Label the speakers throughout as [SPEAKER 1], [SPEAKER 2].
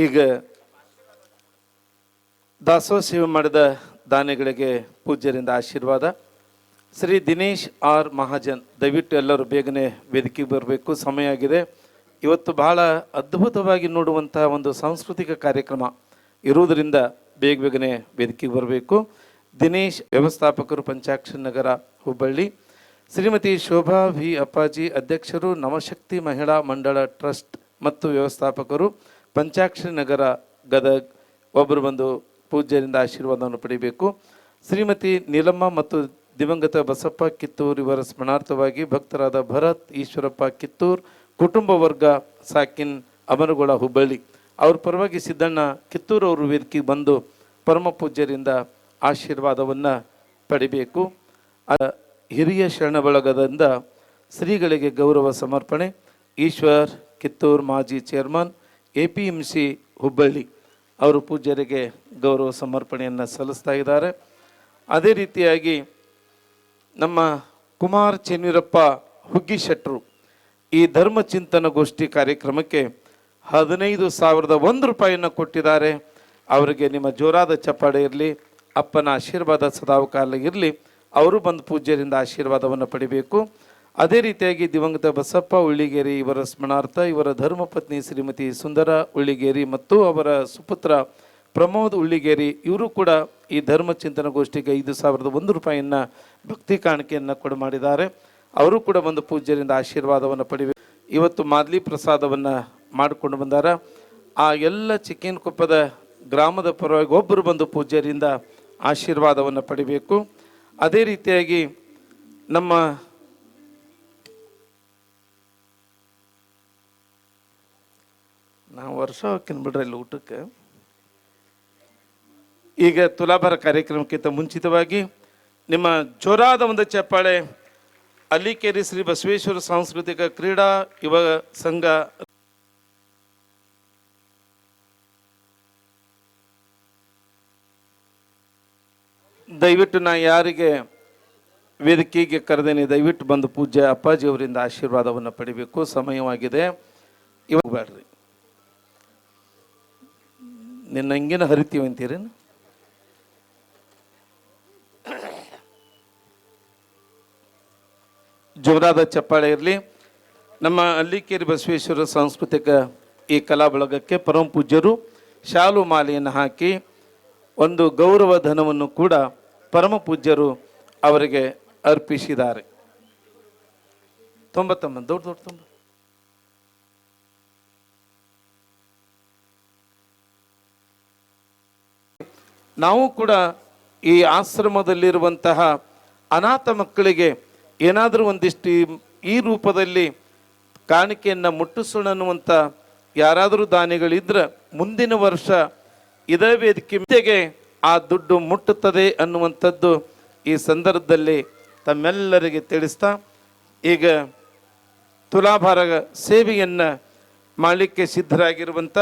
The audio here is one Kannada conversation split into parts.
[SPEAKER 1] ಈಗ ದಾಸೋಹ ಸೇವೆ ಮಾಡಿದ ದಾನಿಗಳಿಗೆ ಪೂಜ್ಯರಿಂದ ಆಶೀರ್ವಾದ. ಶ್ರೀ ದಿನೇಶ್ ಆರ್ ಮಹಾಜನ್, ದಯವಿಟ್ಟು ಎಲ್ಲರೂ ಬೇಗನೆ ವೇದಿಕೆಗೆ ಬರಬೇಕು, ಸಮಯ ಆಗಿದೆ. ಇವತ್ತು ಬಹಳ ಅದ್ಭುತವಾಗಿ ನೋಡುವಂತಹ ಒಂದು ಸಾಂಸ್ಕೃತಿಕ ಕಾರ್ಯಕ್ರಮ ಇರುವುದರಿಂದ ಬೇಗನೆ ವೇದಿಕೆಗೆ ಬರಬೇಕು. ದಿನೇಶ್ ವ್ಯವಸ್ಥಾಪಕರು, ಪಂಚಾಕ್ಷರ ನಗರ, ಹುಬ್ಬಳ್ಳಿ. ಶ್ರೀಮತಿ ಶೋಭಾ ವಿ ಅಪ್ಪಾಜಿ, ಅಧ್ಯಕ್ಷರು, ನವಶಕ್ತಿ ಮಹಿಳಾ ಮಂಡಳ ಟ್ರಸ್ಟ್ ಮತ್ತು ವ್ಯವಸ್ಥಾಪಕರು, ಪಂಚಾಕ್ಷರ ನಗರ, ಗದಗ್. ಒಬ್ಬರು ಬಂದು ಪೂಜ್ಯರಿಂದ ಆಶೀರ್ವಾದವನ್ನು ಪಡೆಯಬೇಕು. ಶ್ರೀಮತಿ ನೀಲಮ್ಮ ಮತ್ತು ದಿವಂಗತ ಬಸಪ್ಪ ಕಿತ್ತೂರು ಇವರ ಸ್ಮರಣಾರ್ಥವಾಗಿ ಭಕ್ತರಾದ ಭರತ್ ಈಶ್ವರಪ್ಪ ಕಿತ್ತೂರು, ಕುಟುಂಬ ವರ್ಗ, ಸಾಕಿನ್, ಅಮರಗೋಳ, ಹುಬ್ಬಳ್ಳಿ. ಅವ್ರ ಪರವಾಗಿ ಸಿದ್ದಣ್ಣ ಕಿತ್ತೂರು ಅವರು ವೇದಿಕೆಗೆ ಬಂದು ಪರಮ ಪೂಜ್ಯರಿಂದ ಆಶೀರ್ವಾದವನ್ನು ಪಡಿಬೇಕು. ಹಿರಿಯ ಶರಣ ಬಳಗದಿಂದ ಶ್ರೀಗಳಿಗೆ ಗೌರವ ಸಮರ್ಪಣೆ. ಈಶ್ವರ್ ಕಿತ್ತೂರು, ಮಾಜಿ ಚೇರ್ಮನ್, APMC ಹುಬ್ಬಳ್ಳಿ, ಅವರು ಪೂಜ್ಯರಿಗೆ ಗೌರವ ಸಮರ್ಪಣೆಯನ್ನು ಸಲ್ಲಿಸ್ತಾ ಇದ್ದಾರೆ. ಅದೇ ರೀತಿಯಾಗಿ ನಮ್ಮ ಕುಮಾರ್ ಚೆನ್ನೀರಪ್ಪ ಹುಗ್ಗಿಶೆಟ್ಟರು ಈ ಧರ್ಮ ಚಿಂತನ ಗೋಷ್ಠಿ ಕಾರ್ಯಕ್ರಮಕ್ಕೆ 15,001 ರೂಪಾಯಿಯನ್ನು ಕೊಟ್ಟಿದ್ದಾರೆ. ಅವರಿಗೆ ನಿಮ್ಮ ಜೋರಾದ ಚಪ್ಪಾಳೆ ಇರಲಿ, ಅಪ್ಪನ ಆಶೀರ್ವಾದ ಸದಾಕಾಲ ಇರಲಿ. ಅವರು ಬಂದು ಪೂಜ್ಯರಿಂದ ಆಶೀರ್ವಾದವನ್ನು ಪಡಿಬೇಕು. ಅದೇ ರೀತಿಯಾಗಿ ದಿವಂಗತ ಬಸಪ್ಪ ಉಳ್ಳಿಗೇರಿ ಇವರ ಸ್ಮರಣಾರ್ಥ ಇವರ ಧರ್ಮಪತ್ನಿ ಶ್ರೀಮತಿ ಸುಂದರ ಉಳ್ಳಿಗೇರಿ ಮತ್ತು ಅವರ ಸುಪುತ್ರ ಪ್ರಮೋದ್ ಉಳ್ಳಿಗೇರಿ, ಇವರು ಕೂಡ ಈ ಧರ್ಮ ಚಿಂತನ ಗೋಷ್ಠಿಗೆ 5,001 ರೂಪಾಯಿಯನ್ನು ಭಕ್ತಿ ಕಾಣಿಕೆಯನ್ನು ಮಾಡಿದ್ದಾರೆ. ಅವರು ಕೂಡ ಬಂದು ಪೂಜ್ಯರಿಂದ ಆಶೀರ್ವಾದವನ್ನು ಪಡಿಬೇಕು. ಇವತ್ತು ಮಾದ್ಲಿ ಪ್ರಸಾದವನ್ನು ಮಾಡಿಕೊಂಡು ಬಂದಾರ. ಆ ಎಲ್ಲ ಚಿಕ್ಕನಕೊಪ್ಪದ ಗ್ರಾಮದ ಪರವಾಗಿ ಒಬ್ಬರು ಬಂದು ಪೂಜ್ಯರಿಂದ ಆಶೀರ್ವಾದವನ್ನು ಪಡಿಬೇಕು. ಅದೇ ರೀತಿಯಾಗಿ ನಮ್ಮ ನಾವು ವರ್ಷ ಹೋಗ್ತೀನಿ ಬಿಡ್ರಿ ಇಲ್ಲಿ ಊಟಕ್ಕೆ. ಈಗ ತುಲಾಭಾರ ಕಾರ್ಯಕ್ರಮಕ್ಕಿಂತ ಮುಂಚಿತವಾಗಿ ನಿಮ್ಮ ಜೋರಾದ ಒಂದು ಚಪ್ಪಾಳೆ ಅಲ್ಲಿಕೇರಿ ಶ್ರೀ ಬಸವೇಶ್ವರ ಸಾಂಸ್ಕೃತಿಕ ಕ್ರೀಡಾ ಯುವ ಸಂಘ ದಯವಿಟ್ಟು ನಾ ಯಾರಿಗೆ ವೇದಿಕೆಗೆ ಕರೆದೇನೆ ದಯವಿಟ್ಟು ಬಂದು ಪೂಜ್ಯ ಅಪ್ಪಾಜಿ ಅವರಿಂದ ಆಶೀರ್ವಾದವನ್ನು ಪಡಿಬೇಕು. ಸಮಯವಾಗಿದೆ, ಇವಾಗ ಬೇಡ್ರಿ. ನಿನ್ನ ಹಂಗೇನ ಹರಿತೀವಿ ಅಂತೀರೇನು? ಜೋರಾದ ಚಪ್ಪಾಳೆ ಇರಲಿ. ನಮ್ಮ ಅಲ್ಲಿಕೇರಿ ಬಸವೇಶ್ವರ ಸಾಂಸ್ಕೃತಿಕ ಈ ಕಲಾ ಬಳಗಕ್ಕೆ ಪರಮ ಪೂಜ್ಯರು ಶಾಲು ಮಾಲೆಯನ್ನು ಹಾಕಿ ಒಂದು ಗೌರವ ಧನವನ್ನು ಕೂಡ ಪರಮ ಪೂಜ್ಯರು ಅವರಿಗೆ ಅರ್ಪಿಸಿದ್ದಾರೆ. ತೊಂಬತ್ತೊಂಬತ್ತು ದೊಡ್ಡ ದೊಡ್ಡ ತುಂಬ ನಾವು ಕೂಡ ಈ ಆಶ್ರಮದಲ್ಲಿರುವಂತಹ ಅನಾಥ ಮಕ್ಕಳಿಗೆ ಏನಾದರೂ ಒಂದಿಷ್ಟು ಈ ರೂಪದಲ್ಲಿ ಕಾಣಿಕೆಯನ್ನು ಮುಟ್ಟಿಸೋಣ ಅನ್ನುವಂಥ ಯಾರಾದರೂ ದಾನಿಗಳಿದ್ರೆ ಮುಂದಿನ ವರ್ಷ ಇದೇ ವೇದಿಕೆಗೆ ಆ ದುಡ್ಡು ಮುಟ್ಟುತ್ತದೆ ಅನ್ನುವಂಥದ್ದು ಈ ಸಂದರ್ಭದಲ್ಲಿ ತಮ್ಮೆಲ್ಲರಿಗೆ ತಿಳಿಸ್ತಾ ಈಗ ತುಲಾಭಾರ ಸೇವೆಯನ್ನು ಮಾಡಲಿಕ್ಕೆ ಸಿದ್ಧರಾಗಿರುವಂಥ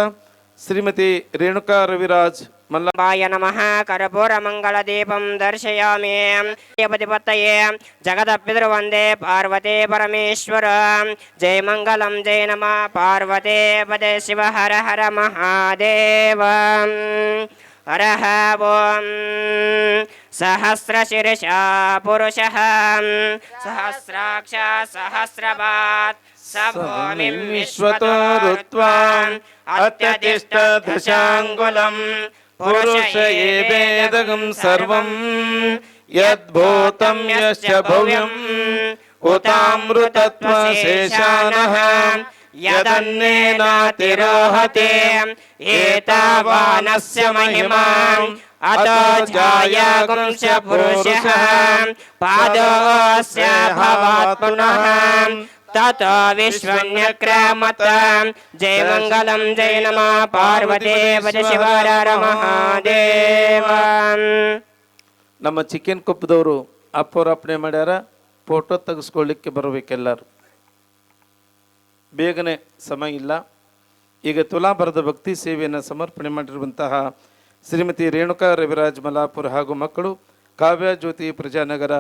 [SPEAKER 1] ಶ್ರೀಮತಿ ರೇಣುಕಾ ರವಿರಾಜ್
[SPEAKER 2] ಮಲ್ಲಾಯ ನಮಃ. ಕರ್ಪೂರ ಮಂಗಳ ದೀಪಂ ದರ್ಶಯಾಮಿ. ಪತಿಪತ್ತಯೇ ಜಗದಪ್ಪಿತೃ ವಂದೇ ಪಾರ್ವತಿ ಪರಮೇಶ್ವರ. ಜಯ ಮಂಗಲಂ ಜಯ ನಮಃ ಪಾರ್ವತಿ ಪದೇ ಶಿವ. ಹರ ಹರ ಮಹಾದೇವ. ಹರಃ ಓಂ. ಸಹಸ್ರ ಶಿರ್ಷಾ ಪುರುಷಃ ಸಹಸ್ರಾಕ್ಷ ಸಹಸ್ರಪಾತ್ ಸಭೂಮಿಂ ವಿಶ್ವತೋ ಋತ್ವಾ ಅತ್ಯತಿಷ್ಠ ದಶಾಂಗುಲಂ. ಪುರುಷ ಏವೇದಗಂ ಸರ್ವಂ ಯದ್ಭೂತಂ ಯಶ್ಚ ಭವ್ಯಂ ಉತಾಮೃತತ್ವ ಶೇಷಾನಃ ಯದನ್ನೇನಾತಿರೋಹತೆ ಏತಾವಾನಸ್ಯ ಮಹಿಮಾ ಅತೋ ಜಾಯಾಗುಂಶ ಪುರುಷಃ ಪಾದೋಸ್ಯ ಭವಾತ್ ಪುನಃ ತತೋ ವಿಶ್ವನ್ಯಕ್ರಮತ. ಜಯ ಮಂಗಲಂ ಜಯ ನಮಃ ಪಾರ್ವತಿ ಪದ ಶಿವ. ಹರ ಹರ ಮಹಾದೇವ.
[SPEAKER 1] ನಮ್ಮ ಚಿಕ್ಕನಕೊಪ್ಪದವರು ಅಪ್ಪೋರಪ್ಪಣೆ ಮಾಡ್ಯಾರ, ಫೋಟೋ ತೆಗೆಸ್ಕೊಳ್ಳಿಕ್ಕೆ ಬರಬೇಕೆಲ್ಲರು. ಬೇಗನೆ ಸಮಯ ಇಲ್ಲ. ಈಗ ತುಲಾಭಾರದ ಭಕ್ತಿ ಸೇವೆಯನ್ನು ಸಮರ್ಪಣೆ ಮಾಡಿರುವಂತಹ ಶ್ರೀಮತಿ ರೇಣುಕಾ ರವಿರಾಜ್ ಮಲಾಪುರ ಹಾಗೂ ಮಕ್ಕಳು ಕಾವ್ಯ ಜ್ಯೋತಿ ಪ್ರಜಾನಗರ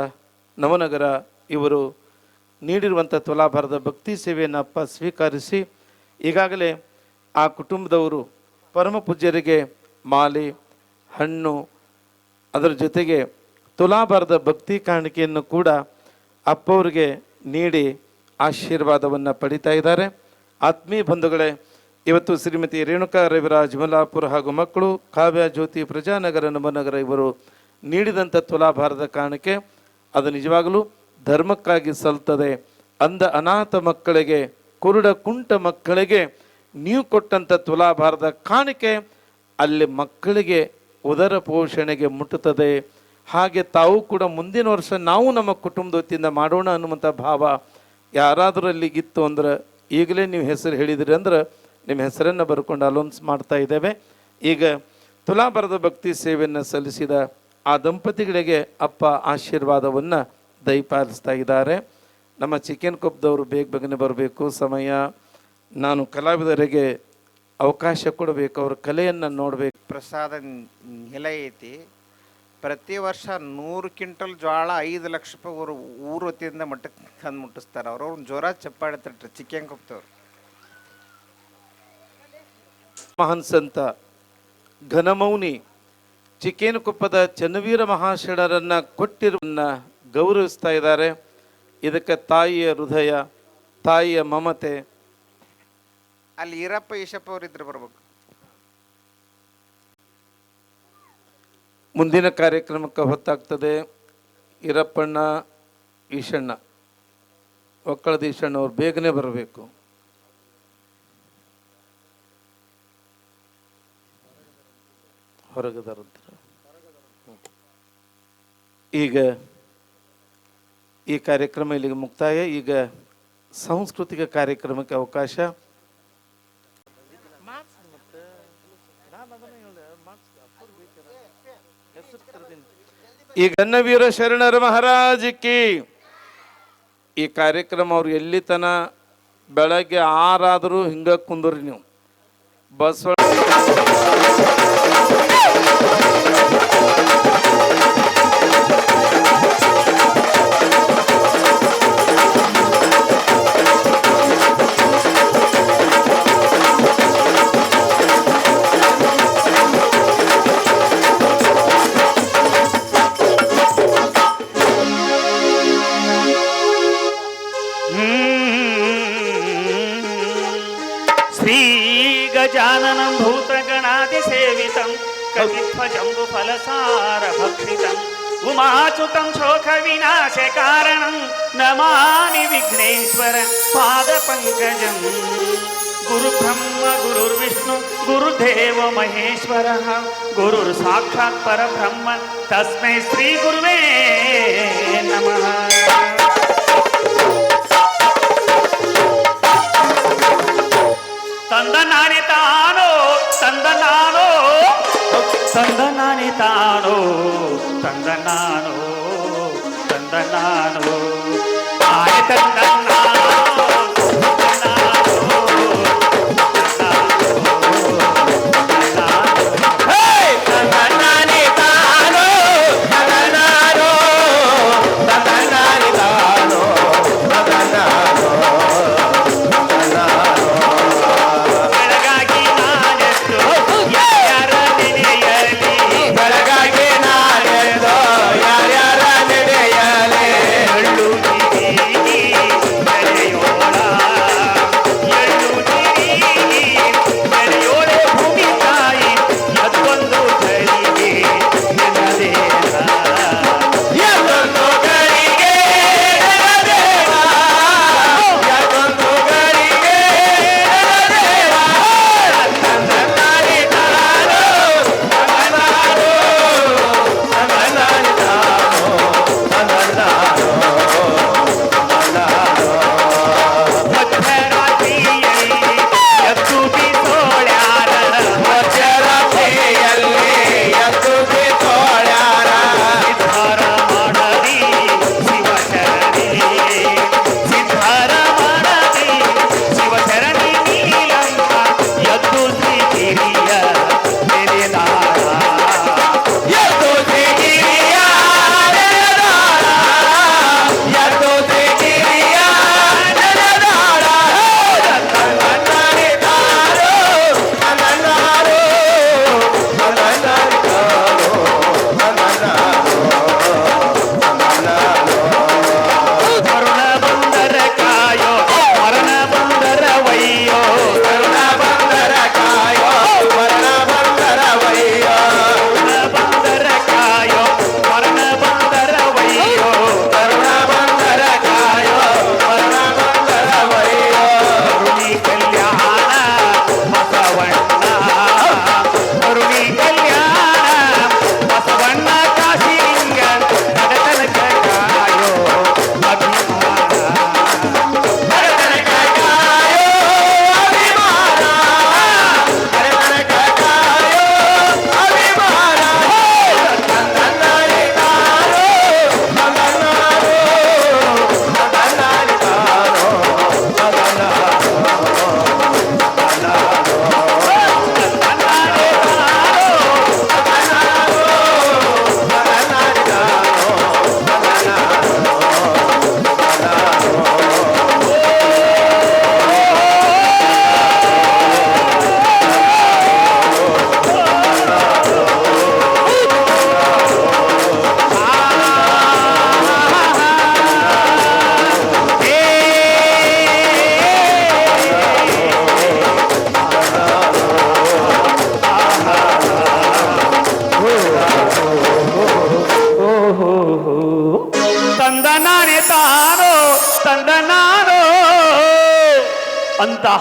[SPEAKER 1] ನವನಗರ ಇವರು ನೀಡಿರುವಂಥ ತುಲಾಭಾರದ ಭಕ್ತಿ ಸೇವೆಯನ್ನು ಅಪ್ಪ ಸ್ವೀಕರಿಸಿ ಈಗಾಗಲೇ ಆ ಕುಟುಂಬದವರು ಪರಮ ಪೂಜ್ಯರಿಗೆ ಮಾಲೆ, ಹಣ್ಣು, ಅದರ ಜೊತೆಗೆ ತುಲಾಭಾರದ ಭಕ್ತಿ ಕಾಣಿಕೆಯನ್ನು ಕೂಡ ಅಪ್ಪವ್ರಿಗೆ ನೀಡಿ ಆಶೀರ್ವಾದವನ್ನು ಪಡಿತಾ ಇದ್ದಾರೆ. ಆತ್ಮೀಯ ಬಂಧುಗಳೇ, ಇವತ್ತು ಶ್ರೀಮತಿ ರೇಣುಕಾ ರವಿರಾಜ್ ಮಲಾಪುರ ಹಾಗೂ ಮಕ್ಕಳು ಕಾವ್ಯ ಜ್ಯೋತಿ ಪ್ರಜಾನಗರ ನಮನಗರ ಇವರು ನೀಡಿದಂಥ ತುಲಾಭಾರದ ಕಾಣಿಕೆ ಅದು ನಿಜವಾಗಲೂ ಧರ್ಮಕ್ಕಾಗಿ ಸಲ್ತದೆ. ಅಂಧ ಅನಾಥ ಮಕ್ಕಳಿಗೆ, ಕುರುಡ ಕುಂಟ ಮಕ್ಕಳಿಗೆ ನೀವು ಕೊಟ್ಟಂಥ ತುಲಾಭಾರದ ಕಾಣಿಕೆ ಅಲ್ಲಿ ಮಕ್ಕಳಿಗೆ ಉದರ ಪೋಷಣೆಗೆ ಮುಟ್ಟುತ್ತದೆ. ಹಾಗೆ ತಾವು ಕೂಡ ಮುಂದಿನ ವರ್ಷ ನಾವು ನಮ್ಮ ಕುಟುಂಬದ ವತಿಯಿಂದ ಮಾಡೋಣ ಅನ್ನುವಂಥ ಭಾವ ಯಾರಾದರೂ ಅಲ್ಲಿಗಿತ್ತು ಅಂದ್ರೆ ಈಗಲೇ ನೀವು ಹೆಸರು ಹೇಳಿದಿರಿ ಅಂದ್ರೆ ನಿಮ್ಮ ಹೆಸರನ್ನು ಬರ್ಕೊಂಡು ಅಲೌನ್ಸ್ ಮಾಡ್ತಾ ಇದ್ದೇವೆ. ಈಗ ತುಲಾಭಾರದ ಭಕ್ತಿ ಸೇವೆಯನ್ನು ಸಲ್ಲಿಸಿದ ಆ ದಂಪತಿಗಳಿಗೆ ಅಪ್ಪ ಆಶೀರ್ವಾದವನ್ನು ದಯಪಾಲಿಸ್ತಾ ಇದ್ದಾರೆ. ನಮ್ಮ ಚಿಕನ್ ಕೊಪ್ಪದವರು ಬೇಗನೆ ಬರಬೇಕು. ಸಮಯ, ನಾನು ಕಲಾವಿದರಿಗೆ ಅವಕಾಶ ಕೊಡಬೇಕು, ಅವ್ರ ಕಲೆಯನ್ನು ನೋಡಬೇಕು.
[SPEAKER 3] ಪ್ರಸಾದ ನೆಲೆ ಐತಿ. ಪ್ರತಿ ವರ್ಷ 100 ಕ್ವಿಂಟಲ್ ಜೋಳ 5 ಲಕ್ಷ ರೂಪಾಯಿ ಊರ ವತಿಯಿಂದ ಮಟ್ಟಕ್ಕೆ ತಂದು ಮುಟ್ಟಿಸ್ತಾರೆ. ಅವ್ರವ್ರ ಜೋರ ಚಪ್ಪಾಳೆ ತಟ್ರಿ ಚಿಕ್ಕನ್ ಕೊಪ್ತವ್ರು.
[SPEAKER 1] ಮಹಾನ್ ಸಂತ ಘನಮೌನಿ ಚಿಕ್ಕೇನು ಕೊಪ್ಪದ ಚನ್ನವೀರ ಮಹಾಶರಣರನ್ನು ಕೊಟ್ಟಿರುವನ್ನ ಗೌರವಿಸ್ತಾ ಇದ್ದಾರೆ. ಇದಕ್ಕೆ ತಾಯಿಯ ಹೃದಯ, ತಾಯಿಯ ಮಮತೆ.
[SPEAKER 3] ಅಲ್ಲಿ ಈರಪ್ಪ ಈಶಪ್ಪ ಅವ್ರು ಇದ್ರೆ ಬರ್ಬೇಕು.
[SPEAKER 1] ಮುಂದಿನ ಕಾರ್ಯಕ್ರಮಕ್ಕೆ ಹೊತ್ತಾಗ್ತದೆ. ಈರಪ್ಪಣ್ಣ, ಈಶಣ್ಣ, ಒಕ್ಕಳದ ಈಶಣ್ಣ ಅವ್ರು ಬೇಗನೆ ಬರಬೇಕು. ಹೊರಗದಾರಂತ. ಈಗ ಈ ಕಾರ್ಯಕ್ರಮ ಇಲ್ಲಿಗೆ ಮುಕ್ತಾಯ. ಈಗ ಸಾಂಸ್ಕೃತಿಕ ಕಾರ್ಯಕ್ರಮಕ್ಕೆ ಅವಕಾಶ. ಈ ಗನ್ನವೀರ ಶರಣರ ಮಹಾರಾಜ್ ಕಿ. ಈ ಕಾರ್ಯಕ್ರಮ ಅವ್ರು ಎಲ್ಲಿ ತನ ಬೆಳಗ್ಗೆ 6 ಆದರೂ ಹಿಂಗ ಕುಂದ್ರಿ ನೀವು ಬಸ್
[SPEAKER 4] गजाननं भूतगणादिसेवितं कपिध्वजम्बुफलसारभक्षितम् उमाच्युतं शोकविनाशकारणं नमामि विघ्नेश्वर पादपङ्कजम्। गुरुब्रह्म गुरुर्विष्णु गुरुदेव महेश्वरः गुरुर्साक्षात् परब्रह्म तस्मै श्रीगुरुवे नमः। ತಂದನಾನೆ ತಾನೋ ತಂದನಾನೋ ತಂದನಾನೆ ತಾನೋ ತಂದನಾನೋ ತಂದನಾನೋ ಆನೆ ತಂದನಾನೋ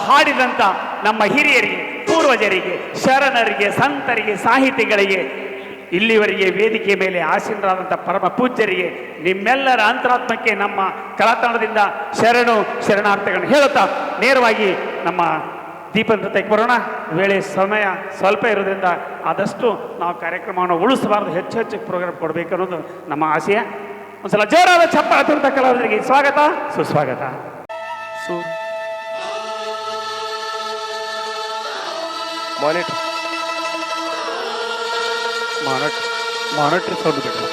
[SPEAKER 4] ಹಾಡಿದಂಥ ನಮ್ಮ ಹಿರಿಯರಿಗೆ, ಪೂರ್ವಜರಿಗೆ, ಶರಣರಿಗೆ, ಸಂತರಿಗೆ, ಸಾಹಿತಿಗಳಿಗೆ, ಇಲ್ಲಿವರೆಗೆ ವೇದಿಕೆ ಮೇಲೆ ಆಸೀನರಾದಂಥ ಪರಮ ಪೂಜ್ಯರಿಗೆ, ನಿಮ್ಮೆಲ್ಲರ ಅಂತರಾತ್ಮಕ್ಕೆ ನಮ್ಮ ಕಲಾತಂಡದಿಂದ ಶರಣಾರ್ಥಿಗಳನ್ನು ಹೇಳುತ್ತಾ ನೇರವಾಗಿ ನಮ್ಮ ದೀಪ ನೃತ್ಯಕ್ಕೆ ಬರೋಣ. ವೇಳೆ ಸಮಯ ಸ್ವಲ್ಪ ಇರೋದ್ರಿಂದ ಆದಷ್ಟು ನಾವು ಕಾರ್ಯಕ್ರಮವನ್ನು ಉಳಿಸಬಾರ್ದು, ಹೆಚ್ಚು ಹೆಚ್ಚು ಪ್ರೋಗ್ರಾಮ್ ಕೊಡಬೇಕು ಅನ್ನೋದು ನಮ್ಮ ಆಶಯ. ಒಂದ್ಸಲ ಜೋರಾದ ಚಪ್ಪಾಳೆ ತರುವಂಥ ಕಲಾವಿದರಿಗೆ ಸ್ವಾಗತ, ಸುಸ್ವಾಗತ.
[SPEAKER 5] ಮಾನಿಟರ್ ಸೌಂಡ್ ಬಿಟ್ಟು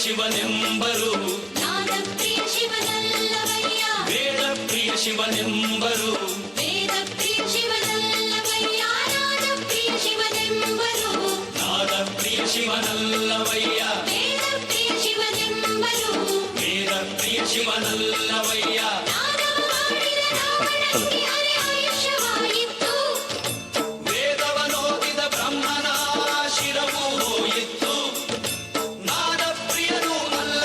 [SPEAKER 6] ಶಿವನೆಂಬರು ನಾದಪ್ರಿಯ ಶಿವನಲ್ಲವಯ್ಯ, ವೇದಪ್ರಿಯ ಶಿವನೆಂಬರು ವೇದಪ್ರಿಯ ಶಿವನಲ್ಲವಯ್ಯ, ನಾದಪ್ರಿಯ ಶಿವನೆಂಬರು ನಾದಪ್ರಿಯ ಶಿವನಲ್ಲವಯ್ಯ, ವೇದಪ್ರಿಯ ಶಿವನೆಂಬರು ವೇದಪ್ರಿಯ ಶಿವನಲ್ಲವಯ್ಯ. ಆಯುಷ್ಯವಾಯಿತು ವೇದವನೋದಿದ ಬ್ರಹ್ಮನ ಶಿರವು ಹೋಯಿತು, ನಾದಪ್ರಿಯನೂ ಅಲ್ಲ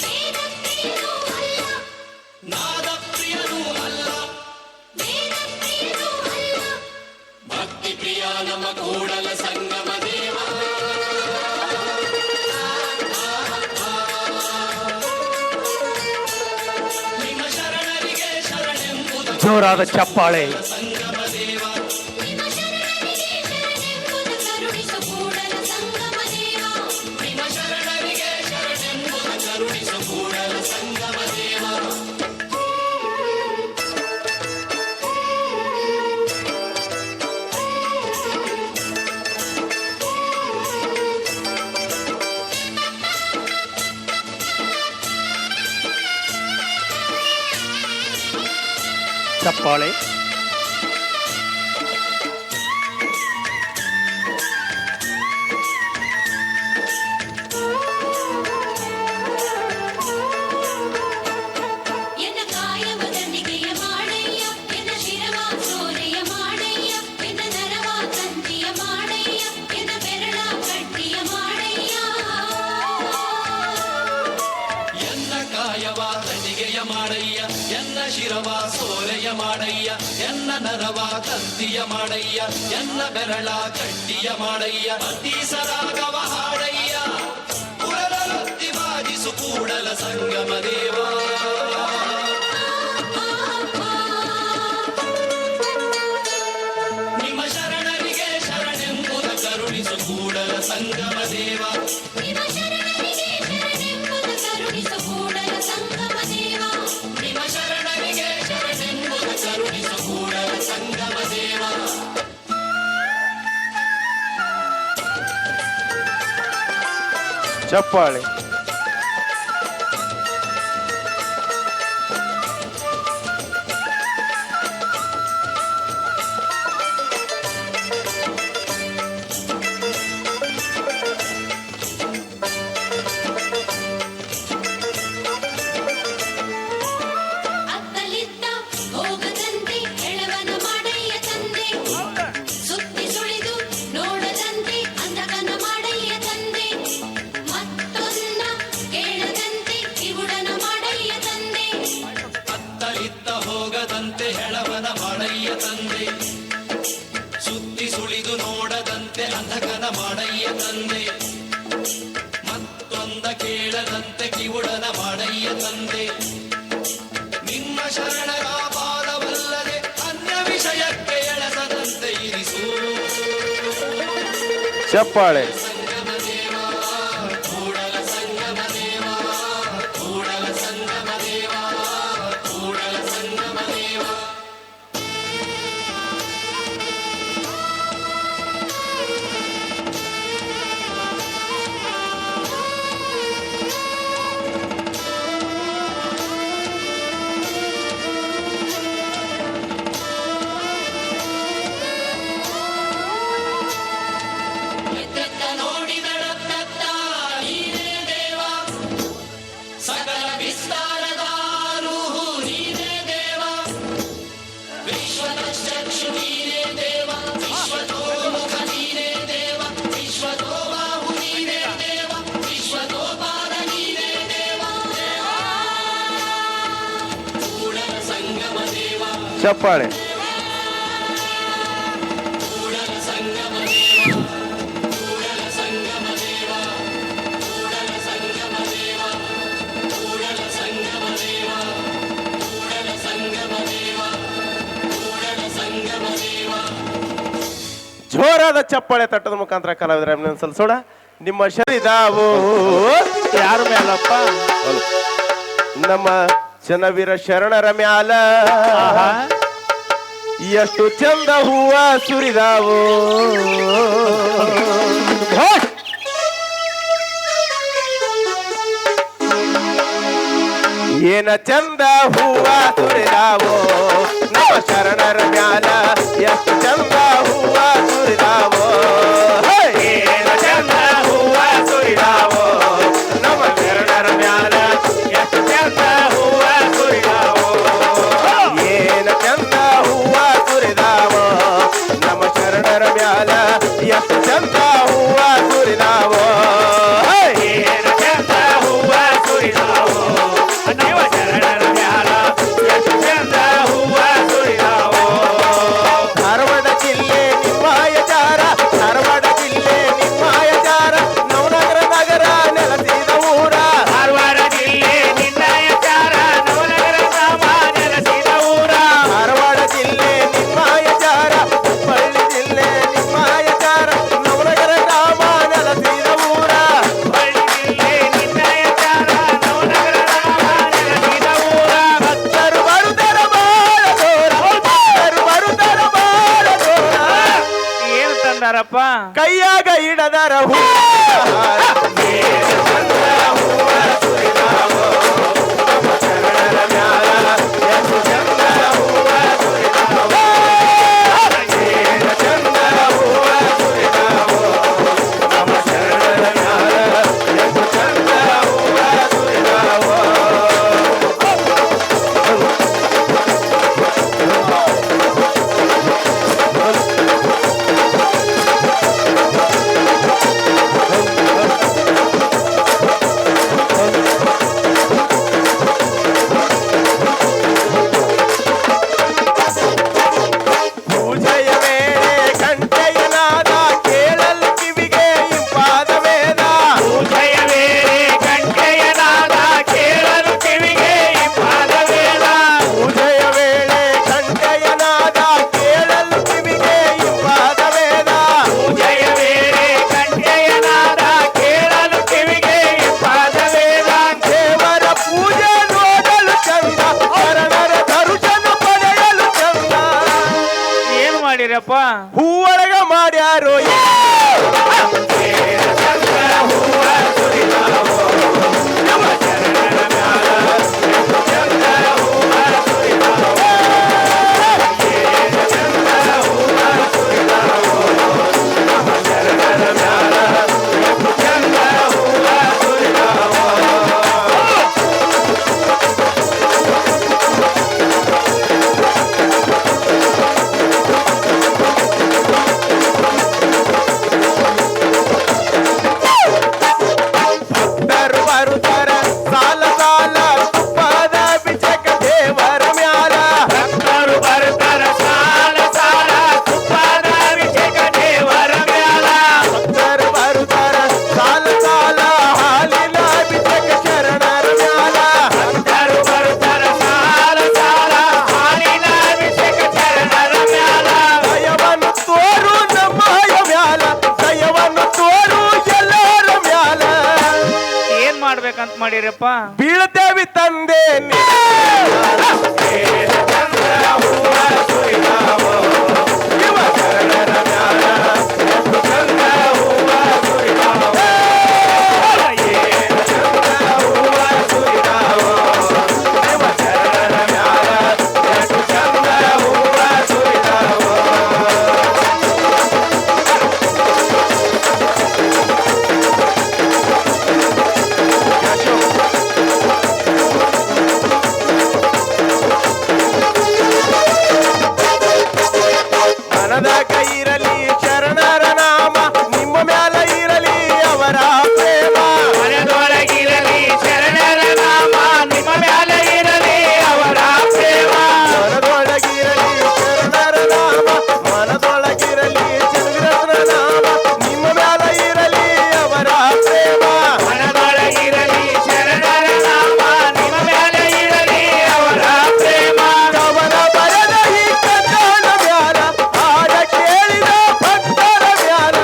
[SPEAKER 6] ವೇದಪ್ರಿಯನೂ ಅಲ್ಲ, ನಾದಪ್ರಿಯನೂ ಅಲ್ಲ ವೇದಪ್ರಿಯನೂ ಅಲ್ಲ, ಭಕ್ತಿ ಪ್ರಿಯ ನಮ್ಮ ಕೂಡಲ ಸಂಗಮ ದೇವ. ನಿಮ್ಮ ಶರಣರಿಗೆ ಶರಣೆಂಬುದು
[SPEAKER 4] ಜೋರಾದ ಚಪ್ಪಾಳೆ.
[SPEAKER 6] ಸಂಗಮ ದೇವ, ನಿಮ್ಮ ಶರಣರಿಗೆ ಶರಣೆಂಬುದು ಕರುಣಿಸು ಕೂಡಲ ಸಂಗಮ ದೇವ, ನಿಮ್ಮ ಶರಣರಿಗೆ ಶರಣೆಂಬುದು ಕರುಣಿಸು ಕೂಡಲ ಸಂಗಮ ದೇವ.
[SPEAKER 4] ಚಪ್ಪಾಳೆ.
[SPEAKER 6] ಎನ್ನ ಕಾಯವ ದಂಡಿಗೆಯ ಮಾಡಯ್ಯ, ಎನ್ನ ಶಿರವ ಸೋರೆಯ ಮಾಡಯ್ಯ, ಎನ್ನ ನರವ ತಂತಿಯ ಮಾಡಯ್ಯ, ಎನ್ನ ಬೆರಳ ಕಟ್ಟಿಯ ಮಾಡಯ್ಯ. ಎನ್ನ ಕಾಯವ ದಂಡಿಗೆಯ ಮಾಡಯ್ಯ, ಎನ್ನ ಶಿರವ ಸೋರೆಯ ಮಾಡಯ್ಯ, ಎನ್ನ ನರವ ತಂತಿಯ ಮಾಡಯ್ಯ, ಎನ್ನ ಬೆರಳ ಕಟ್ಟಿಯ ಮಾಡಯ್ಯ, ಅತೀಸರಾಗವ ಹಾಡಯ್ಯ, ಪುರರೊತ್ತಿ ಬಾಜಿಸು ಕೂಡಲ ಸಂಗಮ ದೇವ. ನಿಮ್ಮ ಶರಣರಿಗೆ ಶರಣೆಂಬುದು ಕರುಣಿಸು ಕೂಡಲ ಸಂಗಮ ದೇವ, ನಿಮ್ಮ ಶರಣರಿಗೆ ಶರಣೆಂಬುದು ಕರುಣಿಸು ಕೂಡಲ ಸಂಗಮ ದೇವ, ನಿಮ್ಮ ಶರಣರಿಗೆ ಶರಣೆಂಬುದು ಕರುಣಿಸು ಕೂಡಲ ಸಂಗಮ ದೇವ.
[SPEAKER 3] ಚಪ್ಪಾಳೆ.
[SPEAKER 6] ಅತ್ತಲಿದ್ದ ಹೋಗದಂತೆ ಎಳವನ ಮಾಡಯ್ಯ ತಂದೆ, ಸುತ್ತಿ ಸುಳಿದು ನೋಡದಂತೆ ಅಂಧಕನ ಮಾಡಯ್ಯ ತಂದೆ, ಮತ್ತೊಂದು
[SPEAKER 7] ಮಾಡಯ್ಯ ತಂದೆ ಮತ್ತೊಂದ ಕೇಳದಂತೆ ಕಿವುಡನ ಮಾಡಯ್ಯ ತಂದೆ ನಿನ್ನ ಶರಣರ ಪಾದವಲ್ಲದೆ ಅನ್ಯ ವಿಷಯಕ್ಕೆ ಎಳಸದಂತೆ ಇರಿಸು
[SPEAKER 1] ಚಪ್ಪಾಳೆ.
[SPEAKER 7] ಸಂಗಮ ದೇವ ಕೂಡಲ ಸಂಗಮ ದೇವ ಕೂಡಲ ಸಂಗಮ ದೇವ ಕೂಡಲ ಸಂಗಮ ದೇವ. ಎತ್ತೆತ್ತ ನೋಡಿದಳತ್ತತ್ತ ನೀನೇ ದೇವ ಸಕಲ ವಿಸ್ತಾರದ ರೂಹು ನೀನೇ ದೇವ ವಿಶ್ವದಕ್ಷು ನೀನೇ ದೇವ ವಿಶ್ವತೋಮುಖ ನೀನೇ ದೇವ ವಿಶ್ವತೋಬಾಹು ನೀನೇ ದೇವ ವಿಶ್ವತೋಪಾದ ನೀನೇ ದೇವ ಕೂಡಲ ಸಂಗಮ ದೇವ
[SPEAKER 1] ಚಪ್ಪಾಳೆ.
[SPEAKER 7] ಕೂಡಲ ಸಂಗಮ ದೇವ ಕೂಡಲ ಸಂಗಮ ದೇವ ಕೂಡಲ ಸಂಗಮ ದೇವ ಕೂಡಲ ಸಂಗಮ ದೇವ ಕೂಡಲ ಸಂಗಮ ದೇವ ಕೂಡಲ ಸಂಗಮ ದೇವ.
[SPEAKER 8] ಜೋರಾದ ಚಪ್ಪಾಳೆ ತಟ್ಟದ ಮುಖಾಂತರ ಕಲಾವಿದರ ಅಭಿನಂದನೆ ಸಲ್ಲಿಸೋಣ. ನಿಮ್ಮ ಶರೀದಾವು
[SPEAKER 4] ಯಾರ ಮೇಲಪ್ಪ?
[SPEAKER 8] ನಮ್ಮ ಜನವೀರ ಶರಣರ ಮ್ಯಾಲ ಎಷ್ಟು ಚಂದ ಹೂವ ಸುರಿದಾವು ಏನ ಚಂದ ಹೂವ ಸುರಿದಾವು ನಮ್ಮ ಶರಣರ ಮ್ಯಾಲ ಎಷ್ಟು ಚಂದ ಹೂವ ಸುರಿದಾವು ಏನ ಚಂದ ಹೂವ ಸುರಿದಾವು ನಮ್ಮ ಶರಣರ ಮ್ಯಾಲ ಎಷ್ಟು ಚಂದ ಹೂವ ಸುರಿದಾವು ಏನ ಚಂದ ಹೂವ ಸುರಿದಾವು ನಮ್ಮ ಶರಣರ ಮ್ಯಾಲ ಎಷ್ಟು ಚಂದ ಹೂವ ಸುರಿದಾವು ಏನ ಚಂದ ಹೂವ ಸುರಿದಾವು ನಮ್ಮ ಶರಣರ ಮ್ಯಾಲ ಎಷ್ಟು ಚಂದ ಹೂವ ಸುರಿದಾವು. ಧಾರವಾಡ ಜಿಲ್ಲೆ ನಿಮ್ಮಾಯಚಾರ ಧಾರವಾಡ ಜಿಲ್ಲೆ ನಿಮ್ಮಾಯಚಾರ ನವನಗರ ನಗರ ನೆಲೆಸಿದ ಊರ ಧಾರವಾಡ ಜಿಲ್ಲೆ ನಿನ್ನಾಯಚಾರ ನವನಗರ ಗ್ರಾಮ ನೆಲೆಸಿದ ಊರ ಧಾರವಾಡ ಜಿಲ್ಲೆ ನಿಮ್ಮಾಯಚಾರ ಹುಬ್ಬಳ್ಳಿ ಜಿಲ್ಲೆ ನಿಮ್ಮಾಯಚಾರ ನವನಗರ ಗ್ರಾಮ ನೆಲೆಸಿದ ಊರ ಹುಬ್ಬಳ್ಳಿ ಜಿಲ್ಲೆ ನಿನ್ನಾಯಚಾರ ನವನಗರ ಗ್ರಾಮ ನೆಲೆಸಿದ ಊರ. ಭಕ್ತರು ಬರುತ್ತರ ಬಾಳ ದೂರ ಭಕ್ತರು ಬರುತ್ತರ ಬಾಳ ದೂರ
[SPEAKER 4] ಏನ್ ತಂದಾರಪ್ಪ?
[SPEAKER 8] ಕೈಯಾಗ ಇಡದರ ಹೂ ಪೂಜೆಯ ವೇಳೆ ಗಂಟೆಯ ನಾದ ಕೇಳಲು ಕಿವಿಗೆ ಇಂಪಾದ ವೇದ ಪೂಜೆಯ ವೇಳೆ ಗಂಟೆಯ ನಾದ ಕೇಳಲು ಕಿವಿಗೆ ಇಂಪಾದ ವೇದ ಪೂಜೆಯ ವೇಳೆ ಗಂಟೆಯ ನಾದ ಕೇಳಲು ಕಿವಿಗೆ ಇಂಪಾದ ವೇದ ಪೂಜೆಯ ವೇಳೆ ಗಂಟೆಯ ನಾದ ಕೇಳಲು ಕಿವಿಗೆ ಇಂಪಾದ ವೇದ. ದೇವರ ಪೂಜೆ ನೋಡಲು ಚಂದ ಶರಣರ ದರ್ಶನ ಪಡೆಯಲು ಚಂದ
[SPEAKER 4] ಏನ್ ಮಾಡಿರಪ್ಪ?
[SPEAKER 8] ಹೂವಳಗ ಮಾಡ್ಯಾರೋ
[SPEAKER 2] ಮಾಡಿರಪ್ಪ?
[SPEAKER 8] ಬೀಳ್ತೇವಿ ತಂದೆ ಮನದ ಕೈರಲಿ ಶರಣರ ನಾಮ ನಿಮ್ಮ ಮ್ಯಾಲ ಇರಲಿ ಅವರ ಪ್ರೇಮ
[SPEAKER 2] ಮನದೊಳಗಿರಲಿ ಶರಣರ ನಾಮ ನಿಮ್ಮ ಮ್ಯಾಲ ಇರಲಿ ಅವರ ಪ್ರೇಮ.
[SPEAKER 8] ಮನದೊಳಗಿರಲಿ ಶರಣರ ನಾಮ ಮನದೊಳಗಿರಲಿ ಚಂದ್ರನ ನಾಮ ನಿಮ್ಮ ಮ್ಯಾಲ ಇರಲಿ ಅವರ ಪ್ರೇಮ
[SPEAKER 2] ಮನದೊಳಗಿರಲಿ ಶರಣರ ನಾಮ ನಿಮ್ಮ ಮ್ಯಾಲ ಇರಲಿ ಅವರ ಪ್ರೇಮ.
[SPEAKER 8] ಕವನ ಬರೆದ ಈ ಕನ್ನಡ ಮ್ಯಾಲ ಹಾಡ ಕೇಳಿದ ಭಕ್ತರ ಮ್ಯಾಲ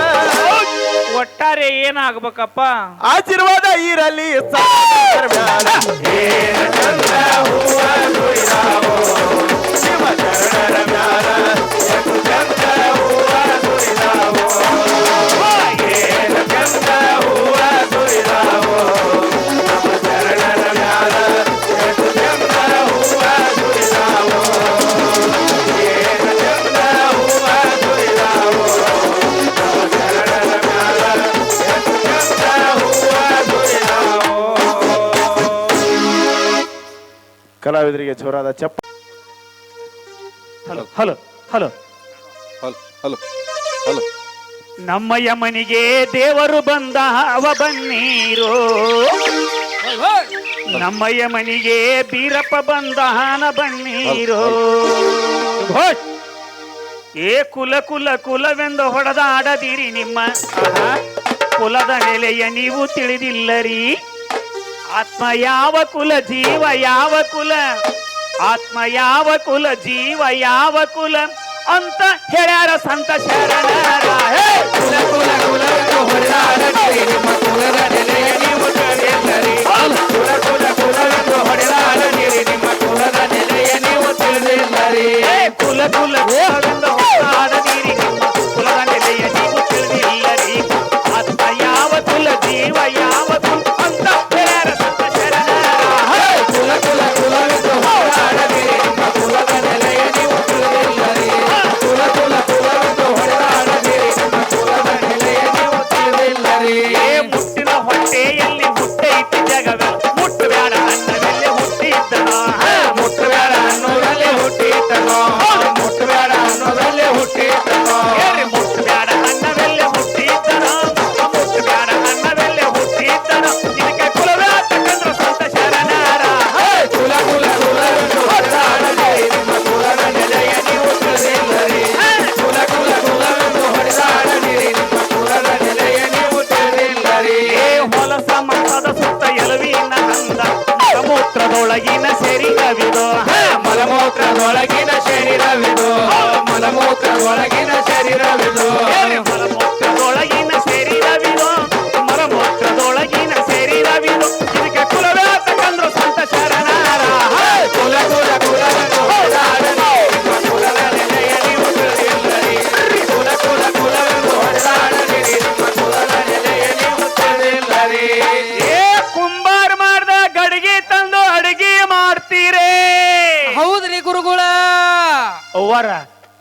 [SPEAKER 2] ಒಟ್ಟಾರೆ ಏನಾಗ್ಬೇಕಪ್ಪ?
[SPEAKER 8] ಆಶೀರ್ವಾದ ಇರಲಿ ಸಾಧಕರ ಮ್ಯಾಲ ಏನ ಚಂದ ಹೂವ ಸುರಿದಾವೋ ಶಿವ ಶರಣರ ಮ್ಯಾಲ ಎಷ್ಟು ಚಂದ ಹೂವ ಸುರಿದಾವೋ ಏನ ಚಂದ ಹೂವ ಸುರಿದಾವೋ ನಮ್ಮ ಶರಣರ ಮ್ಯಾಲ ಎಷ್ಟು ಚಂದ ಹೂವ ಸುರಿದಾವೋ ಏನ ಚಂದ ಹೂವ ಸುರಿದಾವೋ ನಮ್ಮ ಶರಣರ ಮ್ಯಾಲ ಎಷ್ಟು ಚಂದ ಹೂವ ಸುರಿದಾವೋ. ಕಲಾವಿದರಿಗೆ ಜೋರಾದ ಚಪ್ಪ.
[SPEAKER 4] Hello hello hello
[SPEAKER 5] hello hello hello
[SPEAKER 4] ನಮ್ಮಯ್ಯ ಮನಿಗೆ ದೇವರು ಬಂದ ಅವ ಬನ್ನೀರು, ನಮ್ಮಯ್ಯ ಮನಿಗೆ ಬೀರಪ್ಪ ಬಂದ ಹನ ಬನ್ನೀರು. ಘೋಷ್! ಏ ಕುಲ ಕುಲ ಕುಲವೆಂದು ಹೊಡೆದಾಡದಿರಿ ನಿಮ್ಮ ಕುಲದ ನೆಲೆಯ ನೀವು ತಿಳಿದಿಲ್ಲರಿ. ಆತ್ಮ ಯಾವ ಕುಲ ಜೀವ ಯಾವ ಕುಲ, ಆತ್ಮ ಯಾವ ಕುಲ ಜೀವ ಯಾವ ಕುಲ ಅಂತ ಹೇಳ್ಯಾರ ಸಂತ ಶರಣರ. ಹೇ! ಕುಲ ಕುಲ ಕುಲವೆಂದು ಹೊಡೆದಾಡದಿರಿ ನಿಮ್ಮ ಕುಲದ ನೆಲೆಯ ನೀವು ತಿಳಿದಿಲ್ಲರಿ. ಕುಲ ಕುಲ ಕುಲವೆಂದು ಹೊಡೆದಾಡದಿರಿ ನಿಮ್ಮ ಕುಲದ ನೆಲೆಯ ನೀವು ತಿಳಿದಿಲ್ಲರಿ. ಹೇ! ಕುಲ ಕುಲ ಕುಲವೆಂದು ಹೊಡೆದಾಡದಿರಿ ನಿಮ್ಮ ಕುಲದ ನೆಲೆಯ ನೀವು ತಿಳಿದಿಲ್ಲರಿ. ಆತ್ಮ ಯಾವ ಕುಲ ಜೀವ ಯಾವ ಕುಲ ಅಂತ ಹೇಳ್ಯಾರ ಸಂತ ಶರಣರ. ಹೇ! ಕುಲ ಕುಲ ಕುಲವೆಂದು ಹೊಡೆದಾಡದಿರಿ ನಿಮ್ಮ ಕುಲದ ನೆಲೆಯ ನೀವು ತಿಳಿದಿಲ್ಲರಿ. ಕುಲ ಕುಲ ಕುಲವೆಂದು ಹೊಡೆದಾಡದಿರಿ ನಿಮ್ಮ ಕುಲದ ನೆಲೆಯ ನೀವು ತಿಳಿದಿಲ್ಲರಿ. ಏ ಮುಟ್ಟಿನ ಹೊಟ್ಟೆಯಲ್ಲಿ ಹುಟ್ಟೈತಿ ಜಗವೇ ಮುಟ್ಟಬೇಡ ಅನ್ನದಲ್ಲಿ ಹುಟ್ಟಿದ್ದನೋ. ಮುಟ್ಟಬೇಡ ಅನ್ನೋದಲ್ಲಿ ಹುಟ್ಟಿದ್ದನೋ. ಮುಟ್ಟಬೇಡ ಅನ್ನೋದಲ್ಲಿ ಹುಟ್ಟಿದ್ದನೋ. ಮುಟ್ಟಬೇಡ ಅನ್ನದಲ್ಲಿ ಹುಟ್ಟಿದ್ದನೋ. ಮುಟ್ಟಬೇಡ ಅನ್ನದಲ್ಲಿ ಹುಟ್ಟಿದ್ದನೋ. ಇದಕ್ಕೆ ಕುಲವೇ ಅಂತಕ್ಕಂದ್ರು ಸಂತ ಶರಣರ. ಕುಲ ಕುಲ ಕುಲವೆಂದು ಹೊಡೆದಾಡದಿರಿ ನಿಮ್ಮ ಕುಲದ ನೆಲೆಯ ನೀವು ತಿಳಿದಿಲ್ಲರಿ. ಕುಲ ಕುಲ ಕುಲವೆಂದು ಹೊಡೆದಾಡದಿರಿ ನಿಮ್ಮ ಕುಲದ ನೆಲೆಯ ನೀವು ತಿಳಿದಿಲ್ಲರಿ. ಏ ಹೊಲಸ ಮತದ ಸುತ್ತ ಎಲುವಿನ ಅಂದ ಮಲಮೂತ್ರದೊಳಗಿನ ಶರೀರವಿದು. ಮಲಮೂತ್ರದೊಳಗಿನ ಶರೀರವಿದು. ಮಲಮೂತ್ರದೊಳಗಿನ ಶರೀರವಿದು. ಮಲಮೂತ್ರದೊಳಗಿನ ಶರೀರವಿದು. ಮಲಮೂತ್ರದೊಳಗಿನ ಶರೀರವಿದು. ಇದಕ್ಕೆ ಕುಲವೇ ಅಂತಕ್ಕಂದ್ರು ಸಂತ ಶರಣರ. ಕುಲ ಕುಲ ಕುಲವೆಂದು ಹೊಡೆದಾಡದಿರಿ ನಿಮ್ಮ ಕುಲದ ನೆಲೆಯ ನೀವು ತಿಳಿದಿಲ್ಲರಿ. ಕುಲ ಕುಲ ಕುಲವೆಂದು ಹೊಡೆದಾಡದಿರಿ ನಿಮ್ಮ ಕುಲದ ನೆಲೆಯ ನೀವು ತಿಳಿದಿಲ್ಲರಿ. ಏ ಕುಂಬಾರ ಮಾಡ್ದ ಗಡಿಗೆ ತಂದು ಅಡಿಗೆ ಮಾಡ್ತೀರೇ.
[SPEAKER 2] ಹೌದ್ರಿ ಗುರುಗಳ.
[SPEAKER 4] ಅವ್ವರ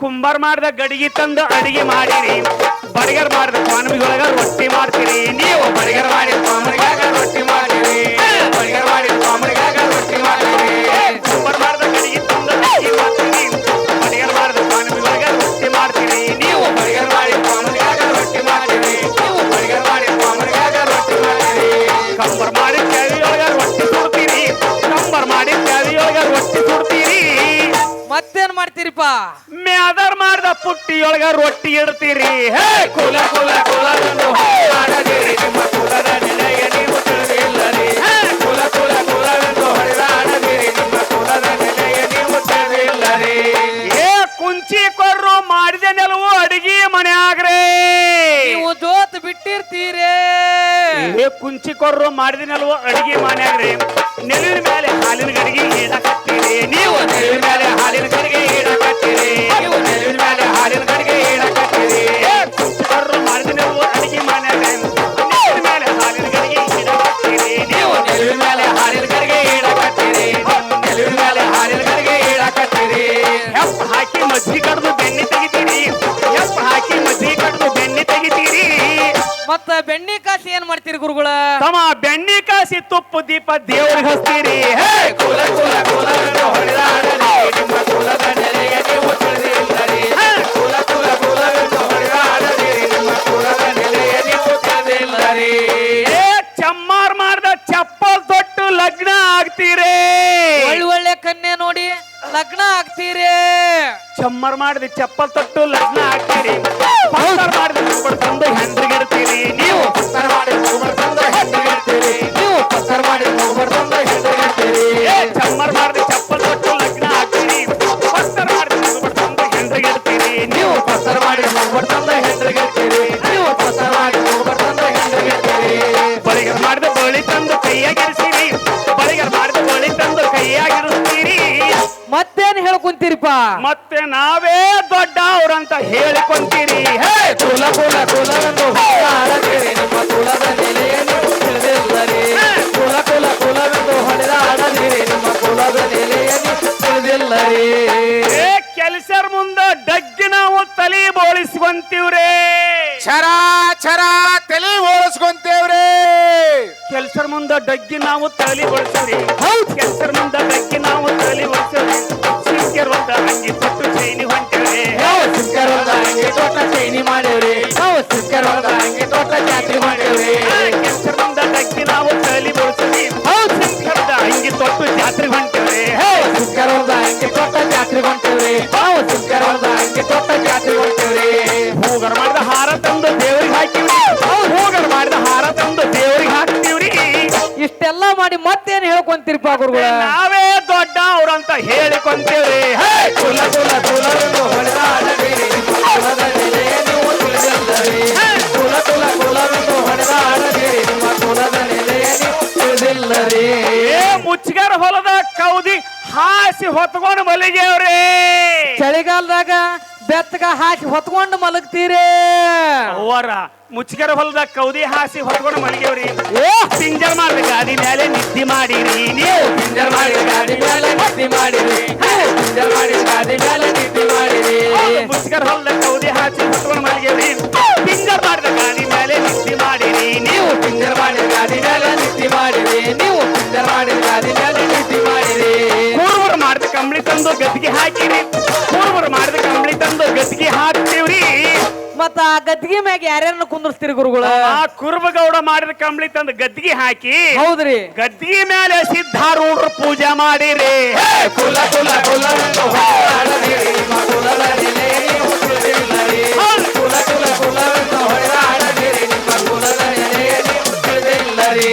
[SPEAKER 4] ಕುಂಬಾರ ಮಾಡ್ದ ಗಡಿಗೆ ತಂದು ಅಡಿಗೆ ಮಾಡಿರಿ. ಬಡಿಗರ್ ಮಾಡಿದ ಪಾನಮಿಗೊಳಗ ರೊಟ್ಟಿ ಮಾಡ್ತೀರಿ. ನೀವು ಬಡಿಗರ್ ಮಾಡಿದ ಪಾಮರಿಗಾಗ ರೊಟ್ಟಿ ಮಾಡಿರಿ. ಬಡಿಗರ್ ಮಾಡಿದ ಪಾಮರಿಗಾಗ ರೊಟ್ಟಿ ಮಾಡಿರಿ. ಕುಂಬಾರ ಮಾಡ್ದ ಗಡಿಗೆ ತಂದು ಅಡಿಗೆ ಮಾಡ್ತೀರಿ. ಬಡಿಗರ್ ಮಾಡಿದ ಪಾನಮಿಗೊಳಗ ರೊಟ್ಟಿ ಮಾಡ್ತೀರಿ. ನೀವು ಬಡಿಗರ್ ಮಾಡಿದ ಪಾಮರಿಗಾಗ ರೊಟ್ಟಿ ಮಾಡಿರಿ. ನೀವು ಬಡಿಗರ್ ಮಾಡಿದ ಪಾಮರಿಗಾಗ ರೊಟ್ಟಿ ಮಾಡಿರಿ. ಕಂಬರ್ ಮಾಡಿದ ಕ್ಯಾವಿಯೊಳಗ ರೊಟ್ಟಿ ಸುಡ್ತೀರಿ. ಕಂಬರ್ ಮಾಡಿದ ಕ್ಯಾವಿಯೊಳಗ ರೊಟ್ಟಿ ಸುಡ್ತೀರಿ.
[SPEAKER 2] ಮತ್ತೇನ್ ಮಾಡ್ತೀರಿಪ್ಪ?
[SPEAKER 4] ಮ್ಯಾದರ್ ಮಾಡ್ದ ಪುಟ್ಟಿಯೊಳಗ ರೊಟ್ಟಿ ಇಡ್ತೀರಿ. ಹೇ! ಕುಲ ಕುಲ ಕುಲವೆಂದು ಹೊಡೆದಾಡದಿರಿ ನಿಮ್ಮ ಕುಲದ ನೆಲೆಯ ನೀವು ತಿಳಿದಿಲ್ಲರಿ. ಕುಲ ಕುಲ ಕುಲವೆಂದು ಹೊಡೆದಾಡದಿರಿ ನಿಮ್ಮ ಕುಲದ ನೆಲೆಯ ನೀವು ತಿಳಿದಿಲ್ಲರಿ. ಏ ಕುಂಚಿ ಕೊರ್ರು ಮಾಡಿದ ನೆಲವು ಅಡಿಗೆ ಮನೆ ಆಗ್ರೆ.
[SPEAKER 2] ನೀವು ಜೋತ್ ಬಿಟ್ಟಿರ್ತೀರೇ.
[SPEAKER 4] ಏ ಕುಂಚಿಕೊರ್ರು ಮಾಡಿದಿನಲ್ವ ಅಡಿಗೆ ಮಾಡ್ಯಾಗ್ರಿ ನೆಲುವಿನ ಮೇಲೆ ಹಾಲಿನ ಗಡಿಗೆ ಇಡಕತ್ತೀರಿ ನೀವು ನೆಲುವಿನ ಮೇಲೆ ಹಾಲಿನ ಗಡಿಗೆ ಇಡಕತ್ತೀರಿ ನೀವು ನೆಲುವಿನ ಮೇಲೆ ಹಾಲಿನ ಗಡಿಗೆ ಇಡಕತ್ತೀರಿ ಏ ಕುಂಚಿಕೊರ್ರು ಮಾಡಿದಿನಲ್ವ ಅಡಿಗೆ ಮಾಡ್ಯಾಗ್ರಿ ನೆಲುವಿನ ಮೇಲೆ ಹಾಲಿನ ಗಡಿಗೆ ಇಡಕತ್ತೀರಿ ನೀವು ನೆಲುವಿನ ಮೇಲೆ ಹಾಲಿನ ಗಡಿಗೆ ಇಡಕತ್ತೀರಿ ನೆಲುವಿನ ಮೇಲೆ ಹಾಲಿನ ಗಡಿಗೆ ಇಡಕತ್ತೀರಿ ಹೆಪ್ಪ ಹಾಕಿ ಮಜ್ಜಿಗೆ ಕಡ್ದು ಬೆಣ್ಣೆ ತೆಗಿತೀರಿ ಹೆಪ್ಪ ಹಾಕಿ ಮಜ್ಜಿಗೆ ಕಡ್ದು ಬೆಣ್ಣೆ ತೆಗಿತೀರಿ
[SPEAKER 2] ಮತ್ತ ಬೆಣ್ಣಿ ಕಾಸಿ ಏನ್ ಮಾಡ್ತೀರಿ ಗುರುಗಳ
[SPEAKER 4] ತಮ್ಮ ಬೆಣ್ಣಿ ಕಾಸಿ ತುಪ್ಪ ದೀಪ ದೇವ್ರಿಗೆ ಹಚ್ತೀರಿ ಹೇ ಕುಲ ಕುಲ ಕುಲವೆಂದು ಹೊಡೆದಾಡಲಿ ನಿಮ್ಮ ಕುಲದ ನೆಲೆಯ ನೀವು ತಿಳಿದಿಲ್ಲರಿ ಹೇ ಕುಲ ಕುಲ ಕುಲವೆಂದು ಹೊಡೆದಾಡಲಿ ನಿಮ್ಮ ಕುಲದ ನೆಲೆಯ ನೀವು ತಿಳಿದಿಲ್ಲರಿ ಏ ಚಮ್ಮಾರ್ ಮಾಡ್ದ ಚಪ್ಪಲ್ ತೊಟ್ಟು ಲಗ್ನ ಆಗ್ತೀರಿ
[SPEAKER 2] ಒಳ್ಳೆ ಕನ್ಯೆ ನೋಡಿ ಲಗ್ನ ಆಗ್ತೀರಿ
[SPEAKER 4] ಚಮ್ಮರ್ ಮಾಡಿದ ಚಪ್ಪಲ್ ತೊಟ್ಟು ಲಗ್ನ ಆಗ್ತೀರಿ ಪಂಚರ್ ಮಾಡಿದ ಕುಂಬಳ ತಂದು ಹೆಂಡ್ರಿಗಿಡ್ತೀರಿ ನೀವು ಪಂಚರ್ ಮಾಡಿದ ಕುಂಬಳ ತಂದು ಹೆಂಡ್ರಿಗಿಡ್ತೀರಿ ನೀವು ಪಂಚರ್ ಮಾಡಿದ ಕುಂಬಳ ತಂದು ಹೆಂಡ್ರಿಗಿಡ್ತೀರಿ ಏ ಚಮ್ಮರ್ ಮಾಡಿದ ಚಪ್ಪಲ್ ತೊಟ್ಟು ಲಗ್ನ ಆಗ್ತೀರಿ ಪಂಚರ್ ಮಾಡಿದ ಕುಂಬಳ ತಂದು ಹೆಂಡ್ರಿಗಿಡ್ತೀರಿ ನೀವು ಪಂಚರ್ ಮಾಡಿದ ಕುಂಬಳ ತಂದು ಹೆಂಡ್ರಿಗಿಡ್ತೀರಿ ನೀವು ಪಂಚರ್ ಮಾಡಿದ ಕುಂಬಳ ತಂದು ಹೆಂಡ್ರಿಗಿಡ್ತೀರಿ ಬಳಿಗರ್ ಮಾಡಿದ ಬಳಿ ತಂದು ಕೈಯಾಗಿರಿಸಿರಿ ಬಳಿಗರ್ ಮಾಡಿದ ಬಳಿ ತಂದು ಕೈಯಾಗಿರಿಸ್ತೀರಿ
[SPEAKER 2] ಮತ್ತೇನ್ ಹೇಳ್ಕೊಂತೀರಿಪ್ಪ
[SPEAKER 4] ಮತ್ತೆ ನಾವೇ ದೊಡ್ಡ ಅವ್ರಂತ ಹೇಳಿಕೊಂತೀರಿ ಹೇ ಕುಲ ಕುಲ ಕುಲವೆಂದು ಹೊಡೆದಾಡದಿರಿ ನಿಮ್ಮ ಕುಲದ ನೆಲೆಯ ನೀವು ತಿಳಿದಿಲ್ಲರಿ ಕುಲ ಕುಲ ಕುಲವೆಂದು ಹೊಡೆದಾಡದಿರಿ ನಿಮ್ಮ ಕುಲದ ನೆಲೆಯ ನೀವು ತಿಳಿದಿಲ್ಲರಿ ಏ ಕೆಲಸರ ಮುಂದ ಡಗ್ಗಿ ನಾವು ತಲೆ ಬೋಳಿಸ್ಕೊಂತೀವ್ರೇ
[SPEAKER 8] ಚರ ಚರ ತಲೆ ಓಡಿಸ್ಕೊಂತೇವ್ರಿ
[SPEAKER 4] ಕೆಲ್ಸರ ಮುಂದ ಡಗ್ಗಿ ನಾವು ತಲೆ ಬೋಳಿಸ್ತೀವಿ ಕೆಲ್ಸರ ಮುಂದ ಡಗ್ಗಿ ನಾವು ತಲೆ ಬೋಳಿಸ್ತೀವಿ ಸಿಂಕರ್ವಂತ ಅಂಗಿ ತೊಟ್ಟು ಚೈನಿ ಹೊಂಟೇವ್ರಿ
[SPEAKER 8] ಸಿಂಕರ್ವಾದ ಹಂಗೆ ತೋಟ ಚೈನಿ ಮಾಡೇವ್ರಿ ನಾವು ಸಿಂಕರ್ವಾದ ಹಂಗೆ ತೋಟ ಜಾತ್ರೆ ಮಾಡೇವ್ರಿ
[SPEAKER 4] ಕೆಲ್ಸರ ಮುಂದ ಡಗ್ಗಿ ನಾವು ತಲೆ ಬೋಳಿಸ್ತೀವಿ ಸಿಂಕರ್ದ ಅಂಗಿ ತೊಟ್ಟು ಜಾತ್ರೆ ಹೊಂಟೇವ್ರಿ
[SPEAKER 8] ಸಿಂಕರ್ವಾದ ಹಂಗೆ ತೋಟ ಜಾತ್ರೆ ಹೊಂಟೇವ್ರಿ ನಾವು ಸಿಂಕರ್ವಾದ ಹಂಗೆ ತೋಟ ಜಾತ್ರೆ ಹೊಂಟೇವ್ರಿ
[SPEAKER 4] ಹೂಗರ್ ಮಾಡಿದ ಹಾರ ತಂದು ದೇವ್ರಿಗೆ ಹಾಕಿವ್ರಿ ಹೂಗರ್ ಮಾಡಿದ ಹಾರ ತಂದು ದೇವ್ರಿಗೆ ಹಾಕ್ತಿವ್ರಿ
[SPEAKER 2] ಇಷ್ಟೆಲ್ಲ ಮಾಡಿ ಮತ್ತೇನ್ ಹೇಳ್ಕೊಂತೀರಿಪ್ಪ ಗುರುಗಳ
[SPEAKER 4] ನಾವೇ ದೊಡ್ಡ ಅವ್ರಂತ ಹೇಳಿಕೊಂತೀವ್ರಿ ಹೇ
[SPEAKER 8] ಕುಲ ಕುಲ ಕುಲವೆಂದು ಹೊಡೆದಾಡದಿರಿ ನಿಮ್ಮ ಕುಲದ ನೆಲೆಯ ನೀವು ತಿಳಿದಿಲ್ಲರಿ ಕುಲ ಕುಲ ಕುಲವೆಂದು ಹೊಡೆದಾಡದಿರಿ ನಿಮ್ಮ ಕುಲದ ನೆಲೆಯ ನೀವು ತಿಳಿದಿಲ್ಲರಿ
[SPEAKER 4] ಏ ಮುಚ್ಚಿಗಾರ ಹೊಲದ ಕೌದಿ ಹಾಸಿ ಹೊತ್ಕೊಂಡು ಮಲಿಗೆವ್ರಿ
[SPEAKER 2] ಚಳಿಗಾಲದಾಗ ಬೆತ್ತಗ ಹಾಕಿ ಹೊತ್ಕೊಂಡು ಮಲಗ್ತೀರಿ
[SPEAKER 4] ಅವರ ಮುಚ್ಚಿಗಾರ ಹೊಲದ ಕೌದಿ ಹಾಸಿ ಹೊತ್ಕೊಂಡು ಮಲಿಗೆವ್ರಿ ಪಿಂಜರ್ ಮಾಡಿದ ಗಾಡಿ ಮೇಲೆ ನಿದ್ದೆ ಮಾಡಿರಿ ನೀವು
[SPEAKER 8] ಪಿಂಜರ್ ಮಾಡಿದ ಗಾಡಿ ಮೇಲೆ ನಿದ್ದೆ ಮಾಡಿರಿ ಪಿಂಜರ್ ಮಾಡಿದ ಗಾಡಿ ಮೇಲೆ ನಿದ್ದೆ ಮಾಡಿರಿ
[SPEAKER 4] ಮುಚ್ಚಿಗಾರ ಹೊಲದ ಕೌದಿ ಹಾಸಿ ಹೊತ್ಕೊಂಡು ಮಲಿಗೆವ್ರಿ ಪಿಂಜರ್ ಮಾಡಿದ ಗಾಡಿ ಮೇಲೆ ನಿದ್ದೆ ಮಾಡಿರಿ
[SPEAKER 8] ನೀವು ಪಿಂಜರ್ ಮಾಡಿದ ಗಾಡಿ ಮೇಲೆ ನಿದ್ದೆ ಮಾಡಿರಿ ನೀವು ಪಿಂಜರ್ ಮಾಡಿದ ಗಾಡಿ ಮೇಲೆ ನಿದ್ದೆ ಮಾಡಿರಿ
[SPEAKER 4] ಕೂರ್ವರು ಮಾಡಿದ ಕಂಬಳಿ ತಂದು ಗದ್ದಿಗೆ ಹಾಕಿರಿ ಕೂರ್ವರು ಮಾಡಿದ ಕಂಬಳಿ ತಂದು ಗದ್ದಿಗೆ ಹಾಕ್ತೀವ್ರಿ
[SPEAKER 2] ಮತ್ತ ಆ ಗದ್ದಿಗೆ ಮ್ಯಾಗ ಯಾರ್ಯಾರನ್ನ ಕುಂದರ್ಸ್ತೀರಿ ಗುರುಗಳ
[SPEAKER 4] ಆ ಕುರುಬಗೌಡ ಮಾಡಿದ ಕಂಬಳಿ ತಂದು ಗದ್ದಿಗೆ ಹಾಕಿ
[SPEAKER 2] ಹೌದ್ರಿ
[SPEAKER 4] ಗದ್ದಿಗೆ ಮೇಲೆ ಸಿದ್ಧಾರೂಢರು ಪೂಜೆ ಮಾಡಿರಿ
[SPEAKER 8] ಕುಲ ಕುಲ ಕುಲವೆಂದು ಹೊಡೆದಾಡದಿರಿ ನಿಮ್ಮ ಕುಲದ ನೆಲೆಯ ನೀವು ತಿಳಿದಿಲ್ಲರಿ ಕುಲ ಕುಲ ಕುಲವೆಂದು ಹೊಡೆದಾಡದಿರಿ ನಿಮ್ಮ ಕುಲದ ನೆಲೆಯ ನೀವು ತಿಳಿದಿಲ್ಲರಿ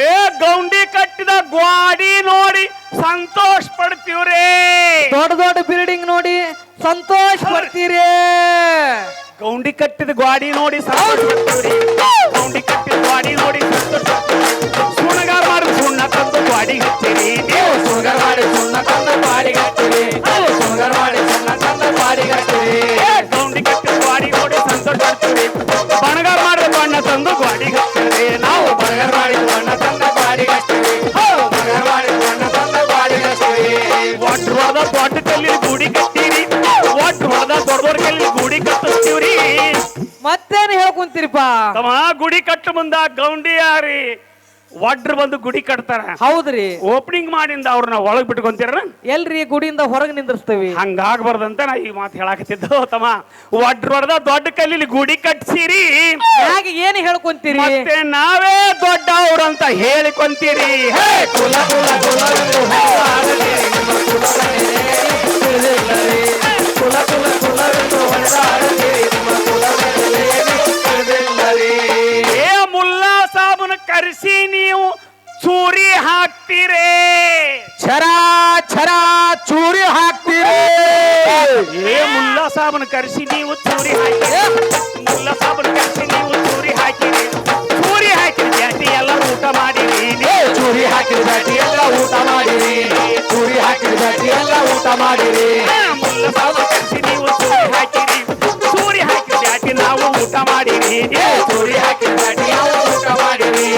[SPEAKER 4] ಏ ಗೌಂಡಿ ಕಟ್ಟಿದ ಗ್ವಾಡಿ ನೋಡಿ ಸಂತೋಷ ಪಡ್ತೀವ್ರಿ
[SPEAKER 2] ದೊಡ್ಡ ದೊಡ್ಡ ಬಿಲ್ಡಿಂಗ್ ನೋಡಿ ಸಂತೋಷ ಪಡ್ತೀರಿ
[SPEAKER 4] ಗೌಂಡಿ ಕಟ್ಟಿದ ಗ್ವಾಡಿ ನೋಡಿ ಸಂತೋಷ ಪಡ್ತೀವ್ರಿ ಗೌಂಡಿ ಕಟ್ಟಿದ ಗ್ವಾಡಿ ನೋಡಿ ಸಂತೋಷ ಸುಣಗಾರ ಮಾಡಿ ಸುಣ್ಣ ತಂದು ಗ್ವಾಡಿ ಹಚ್ಚಿರಿ
[SPEAKER 8] ನೀವು ಸುಗರ್ ಮಾಡಿ ಸುಣ್ಣ ತಂದ ಬಾಡಿಗಟ್ಟಿರಿ ಸುಗರ್ ಮಾಡಿ ಸುಣ್ಣ ತಂದ ಬಾಡಿಗಟ್ಟಿರಿ
[SPEAKER 4] ಗೌಂಡಿ ಕಟ್ಟಿದ ಗ್ವಾಡಿ ನೋಡಿ ಸಂತೋಷ ಪಡ್ತೀವ್ರಿ ಬಣಗಾರ ಮಾಡಿದ ಬಣ್ಣ ತಂದು ಗ್ವಾಡಿ ಹಚ್ಚಿರಿ
[SPEAKER 8] ನಾವು ಬಗರ್ ಮಾಡಿ ಬಣ್ಣ ತಂದ ಬಾಡಿಗಟ್ಟಿರಿ ಬಗರ್ ಮಾಡಿ ಬಣ್ಣ ತಂದ ಬಾಡಿಗಟ್ಟಿರಿ
[SPEAKER 4] ಒಟ್ಟು ಹೊಡೆದ ದೊಡ್ಡ ಕಲ್ಲಿ ಗೂಡಿ ಕಟ್ಟಿರಿ ಒಟ್ಟು ಹೊಡೆದ ದೊಡ್ಡ ದೊಡ್ಡ ಕಲ್ಲಿ ಗೂಡಿ ಕಟ್ಟಿಸ್ತೀವ್ರಿ
[SPEAKER 2] ಮತ್ತೇನ್ ಹೇಳ್ಕೊಂತೀರಿಪ್ಪ
[SPEAKER 4] ತಮ್ಮ ಗುಡಿ ಕಟ್ಟು ಮುಂದ ಗೌಂಡಿ ಯಾರಿ ಒಡ್ರು ಬಂದು ಗುಡಿ ಕಟ್ತಾರ
[SPEAKER 2] ಹೌದ್ರಿ
[SPEAKER 4] ಓಪನಿಂಗ್ ಮಾಡಿಂದ ಅವ್ರನ್ನ ಒಳಗ್ ಬಿಟ್ಕೊಂತೀರ
[SPEAKER 2] ಎಲ್ರಿ ಗುಡಿಯಿಂದ ಹೊರಗೆ ನಿಂದಿರ್ಸ್ತೇವಿ
[SPEAKER 4] ಹಂಗಾಗ್ಬಾರ್ದಂತ ನಾ ಈ ಮಾತು ಹೇಳಾಕತ್ತಿದ್ದು ತಮ್ಮ ಒಡ್ರು ಹೊಡೆದ ದೊಡ್ಡ ಕಲ್ಲಿ ಗುಡಿ ಕಟ್ಸಿರಿ
[SPEAKER 2] ಹಾಗೆ ಏನ್ ಹೇಳ್ಕೊಂತೀರಿ
[SPEAKER 4] ಮತ್ತೆ ನಾವೇ ದೊಡ್ಡ ಅವ್ರಂತ ಹೇಳಿಕೊಂತೀರಿ
[SPEAKER 8] ಕುಲ ಕುಲ ಕುಲವೆಂದು ಹೊಡೆದಾಡದಿರಿ ನಿಮ್ಮ ಕುಲದ ನೆಲೆಯ ನೀವು ತಿಳಿದಿಲ್ಲರಿ ಕುಲ ಕುಲ ಕುಲವೆಂದು ಹೊಡೆದಾಡದಿರಿ ನಿಮ್ಮ ಕುಲದ ನೆಲೆಯ ನೀವು ತಿಳಿದಿಲ್ಲರಿ
[SPEAKER 4] ಏ ಮುಲ್ಲಾ ಸಾಬನ ಕರೆಸಿ ನೀವು ಚೂರಿ ಹಾಕ್ತೀರೇ
[SPEAKER 8] ಛರ ಛರ ಚೂರಿ ಹಾಕ್ತೀರಿ
[SPEAKER 4] ಏ ಮುಲ್ಲಾ ಸಾಬನ ಕರೆಸಿ ನೀವು ಚೂರಿ ಹಾಕಿರಿ ಮುಲ್ಲಾ ಸಾಬನ ಕರೆಸಿ ನೀವು ಚೂರಿ ಹಾಕಿರಿ ಚೂರಿ ಹಾಕಿರಿ
[SPEAKER 8] ಮಾಡಿರಿ
[SPEAKER 4] ಮುಲ್ಲ ಸಾಲ ಕಟ್ಟಿ ನೀವು ಸೂರಿ ಹಾಕಿರಿ ಸೂರಿ ಹಾಕಿ ಜಾತಿ ನಾವು ಊಟ ಮಾಡಿರಿ
[SPEAKER 8] ಚೂರಿ ಹಾಕಿದ ದಾಟಿ ನಾವು ಊಟ ಮಾಡಿರಿ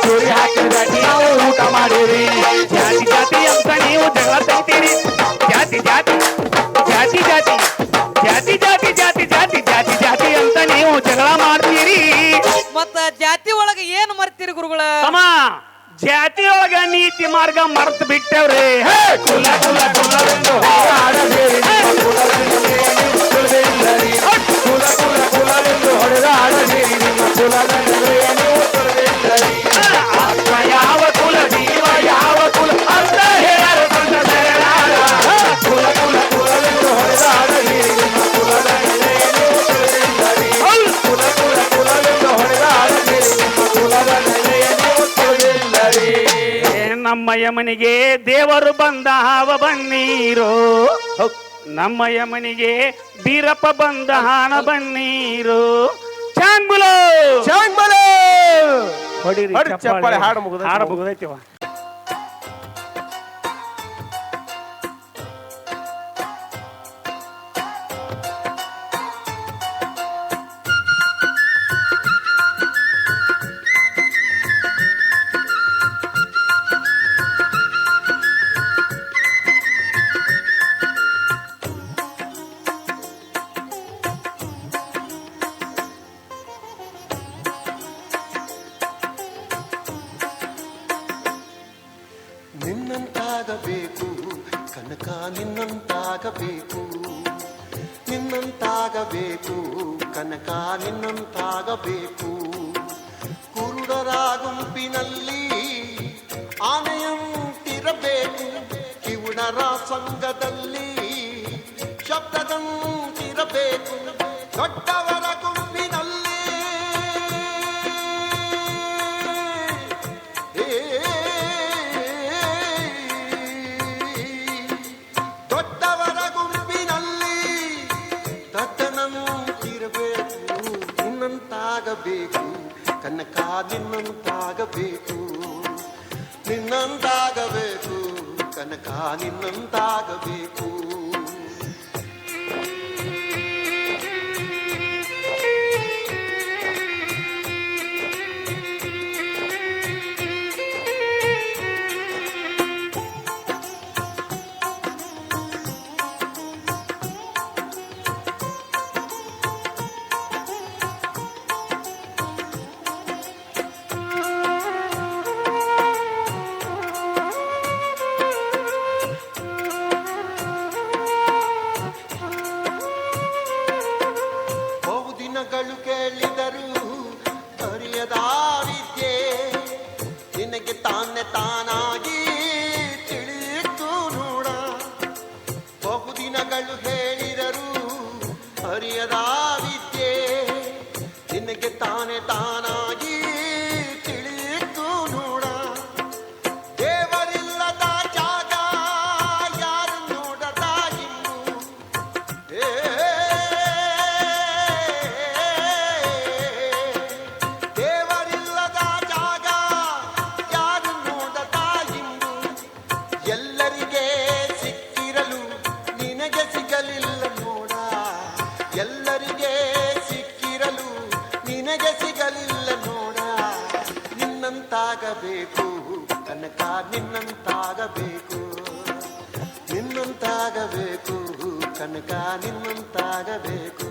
[SPEAKER 8] ಚೂರಿ ಹಾಕಿದ ದಾಟಿ ನಾವು ಊಟ ಮಾಡಿರಿ
[SPEAKER 4] ಜಾತಿ ಜಾತಿ ಅಂತ ನೀವು ಜಗಳ ತೆಗಿತೀರಿ ಜಾತಿ ಜಾತಿ ಜಾತಿ ಜಾತಿ ಜಾತಿ ಜಾತಿ ಜಾತಿ ಜಾತಿ ಜಾತಿ ಜಾತಿ ಅಂತ ನೀವು ಜಗಳ ಮಾಡ್ತೀರಿ
[SPEAKER 2] ಮತ್ತ ಜಾತಿ ಒಳಗ ಏನ್ ಮರ್ತೀರಿ ಗುರುಗಳ
[SPEAKER 4] ತಮ್ಮ ಜಾತಿಯೊಳಗ ನೀತಿ ಮಾರ್ಗ ಮರ್ತು ಬಿಟ್ಟವ್ರಿ
[SPEAKER 8] ಕುಲ ಕುಲ ಕುಲವೆಂದು ಹೊಡೆದಾಡಬೇಡಿ ನಿಮ್ಮ ಕುಲದಲ್ಲಿ ಏನು ತಿಳಿದಿಲ್ಲರಿ ಕುಲ ಕುಲ ಕುಲವೆಂದು ಹೊಡೆದಾಡಬೇಡಿ ನಿಮ್ಮ ಕುಲದಲ್ಲಿ ಏನು ತಿಳಿದಿಲ್ಲರಿ ಆತ್ಮ ಯಾವ ಕುಲ ಜೀವ ಯಾವ ಕುಲ ಅಂತ ಹೇಳಲು ಬಂದ ಶರಣಾರ ಕುಲ ಕುಲ ಕುಲವೆಂದು ಹೊಡೆದಾಡಬೇಡಿ ನಿಮ್ಮ ಕುಲದಲ್ಲಿ ಏನು ತಿಳಿದಿಲ್ಲರಿ ಕುಲ ಕುಲ ಕುಲವೆಂದು ಹೊಡೆದಾಡಬೇಡಿ ನಿಮ್ಮ ಕುಲದಲ್ಲಿ ಏನು ತಿಳಿದಿಲ್ಲರಿ
[SPEAKER 4] ನಮ್ಮ ಯಮನಿಗೆ ದೇವರು ಬಂದ ಹಾವ ಬನ್ನೀರು ನಮ್ಮ ಯಮನಿಗೆ ಬೀರಪ್ಪ ಬಂದ ಹಾನ ಬನ್ನೀರು ಚಾಂಗ್ಬುಲು ಹೊಡಿರಿ ಚಪ್ಪಾಳೆ ಹಾಡು ಮುಗಿದೈತಿವ
[SPEAKER 9] ನಿನ್ನಂತಾಗಬೇಕು ಕನಕ ನಿನ್ನಂತಾಗಬೇಕು ನಿನ್ನಂತಾಗಬೇಕು ಕನಕ ನಿನ್ನಂತಾಗಬೇಕು ಕುರುಡರ ಗುಂಪಿನಲ್ಲಿ ಆನೆಯಂತಿರಬೇಕು ಕಿವುಡರ ಸಂಘದಲ್ಲಿ ಶಬ್ದದಂತಿರಬೇಕು ದೊಡ್ಡವರ ಗುಂಪಿನಲ್ಲಿ ದೊಡ್ಡವರ ಗುಂಪಿನಲ್ಲಿ ದಡ್ಡನಂತಿರಬೇಕು ನಿನ್ನಂತಾಗಬೇಕು ಕನಕ ನಿನ್ನಂತಾಗಬೇಕು ನಿನ್ನಂತಾಗಬೇಕು ಕನಕ ನಿನ್ನಂತಾಗಬೇಕು ಬಹುದಿನಗಳು ಕೇಳಿದರು ಅರಿಯದ ವಿದ್ಯೆ ನಿನಗೆ ತಾನೇ ತಾನಾಗಿ ತಿಳಿಯಿತು ನೋಡ ಬಹುದಿನಗಳು ಹೇಳಿದರು ಅರಿಯದ ವಿದ್ಯೆ ನಿನಗೆ ತಾನೇ ತಾನಾಗಿ ತಿಳಿಯಿತು ನೋಡ ದೇವರಿಲ್ಲದ ಜಾಗ ಯಾರು ನೋಡದ ಇಂದು ದೇವರಿಲ್ಲದ ಜಾಗ ಯಾರು ನೋಡದ ಇಂದು ಎಲ್ಲರಿಗೆ ಸಿಕ್ಕಿರಲು ನಿನಗೆ ಸಿಗಲಿಲ್ಲ ನೋಡ ಎಲ್ಲರಿಗೆ ಸಿಕ್ಕಿರಲು ನಿನಗೆ ಸಿಗಲಿಲ್ಲ ನೋಡ ನಿನ್ನಂತಾಗಬೇಕು ಕನಕ ನಿನ್ನಂತಾಗಬೇಕು ನಿನ್ನಂತಾಗಬೇಕು ಕನಕ ನಿನ್ನಂತಾಗಬೇಕು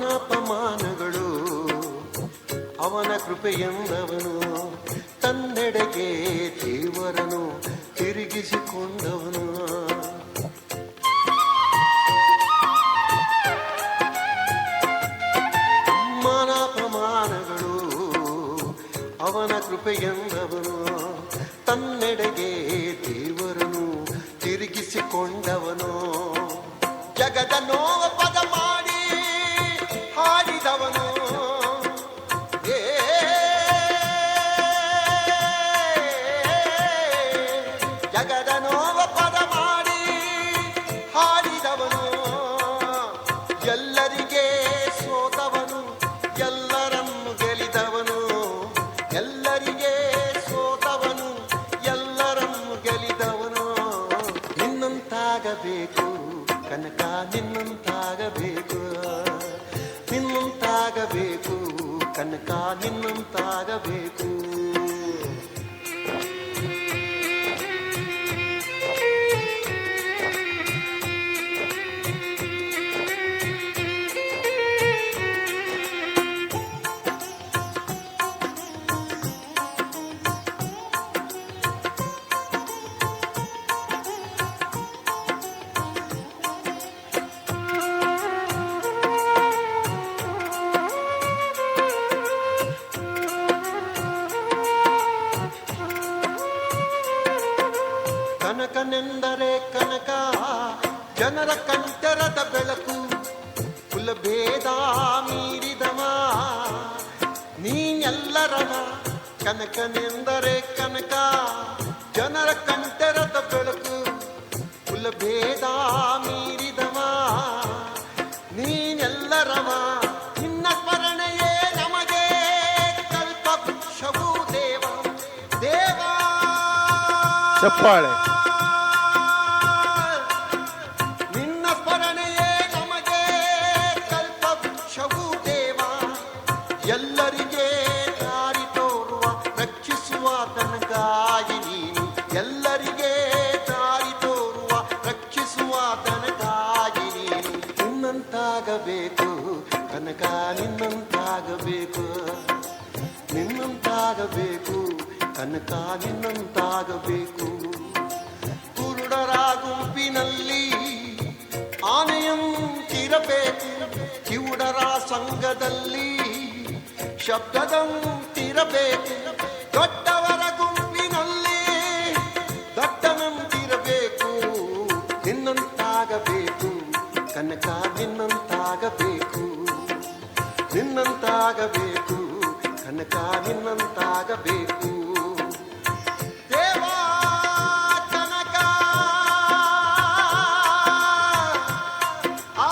[SPEAKER 9] ಮಾನಾಪಮಾನಗಳು ಅವನ ಕೃಪೆಯೆಂದವನು ತನ್ನೆಡೆಗೆ ದೇವರನು ತಿರುಗಿಸಿಕೊಂಡವನು ಮಾನಾಪಮಾನಗಳು ಅವನ ಕೃಪೆಯೆಂದವನು ತನ್ನೆಡೆಗೆ ಕಂಡವನು ಜಗದ ನೋವ ಪದ ಮಾಡಿ ಹಾಡಿದವನು ಏ ಜಗದ ನೋವ ಪದ ಮಾಡಿ ಹಾಡಿದವನು ಎಲ್ಲರಿಗೆ ಸೋತವನು ಎಲ್ಲರನ್ನು ಗೆಲಿದವನು ಎಲ್ಲರಿಗೆ ಸೋತವನು ಎಲ್ಲರನ್ನು ಗೆಲಿದವನು ನಿನ್ನಂತಾಗಬೇಕು ಕನಕ ನಿನ್ನಂತಾಗಬೇಕು ನಿನ್ನಂತಾಗಬೇಕು ಕನಕ ನಿನ್ನಂತಾಗಬೇಕು ಕನಕನೆಂದರೆ ಕನಕ ಜನರ ಕಂಠರದ ಬೆಳಕು ಕುಲಭೇದ ಮೀರಿದವ ನೀನೆಲ್ಲರವ ಕನಕನೆಂದರೆ ಕನಕ ಜನರ ಕಂಠರದ ಬೆಳಕು ಕುಲಭೇದ ಮೀರಿದವ ನೀನೆಲ್ಲರವ ನಿನ್ನ ಸ್ಮರಣೆಯೇ ನಮಗೆ ಕಲ್ಪವೃಕ್ಷವೂ ದೇವ ದೇವ
[SPEAKER 1] ಚಪ್ಪಾಳೆ.
[SPEAKER 9] ನಿನ್ನ ಸ್ಮರಣೆಯೇ ನಮಗೆ ಕಲ್ಪವೃಕ್ಷವೂ ದೇವ ಎಲ್ಲರಿಗೆ ದಾರಿ ತೋರುವ ರಕ್ಷಿಸುವ ತನಗಾಗಿ ನೀನು ಎಲ್ಲರಿಗೆ ದಾರಿ ತೋರುವ ರಕ್ಷಿಸುವ ತನಗಾಗಿ ನೀನು ನಿನ್ನಂತಾಗಬೇಕು ಕನಕ ನಿನ್ನಂತಾಗಬೇಕು ನಿನ್ನಂತಾಗಬೇಕು ಕನಕ ನಿನ್ನಂತಾಗಬೇಕು ಕುರುಡರ ಗುಂಪಿನಲ್ಲಿ ಆನೆಯಂತಿರಬೇಕು ಕಿವುಡರ ಸಂಘದಲ್ಲಿ ಶಬ್ದದಂತಿರಬೇಕು ದೊಡ್ಡವರ ಗುಂಪಿನಲ್ಲಿ ದೊಡ್ಡನಂತಿರಬೇಕು ನಿನ್ನಂತಾಗಬೇಕು ಕನಕ ನಿನ್ನಂತಾಗಬೇಕು ನಿನ್ನಂತಾಗಬೇಕು ಕನಕ ನಿನ್ನಂತಾಗಬೇಕು ದೇವಾ ಕನಕ ಆ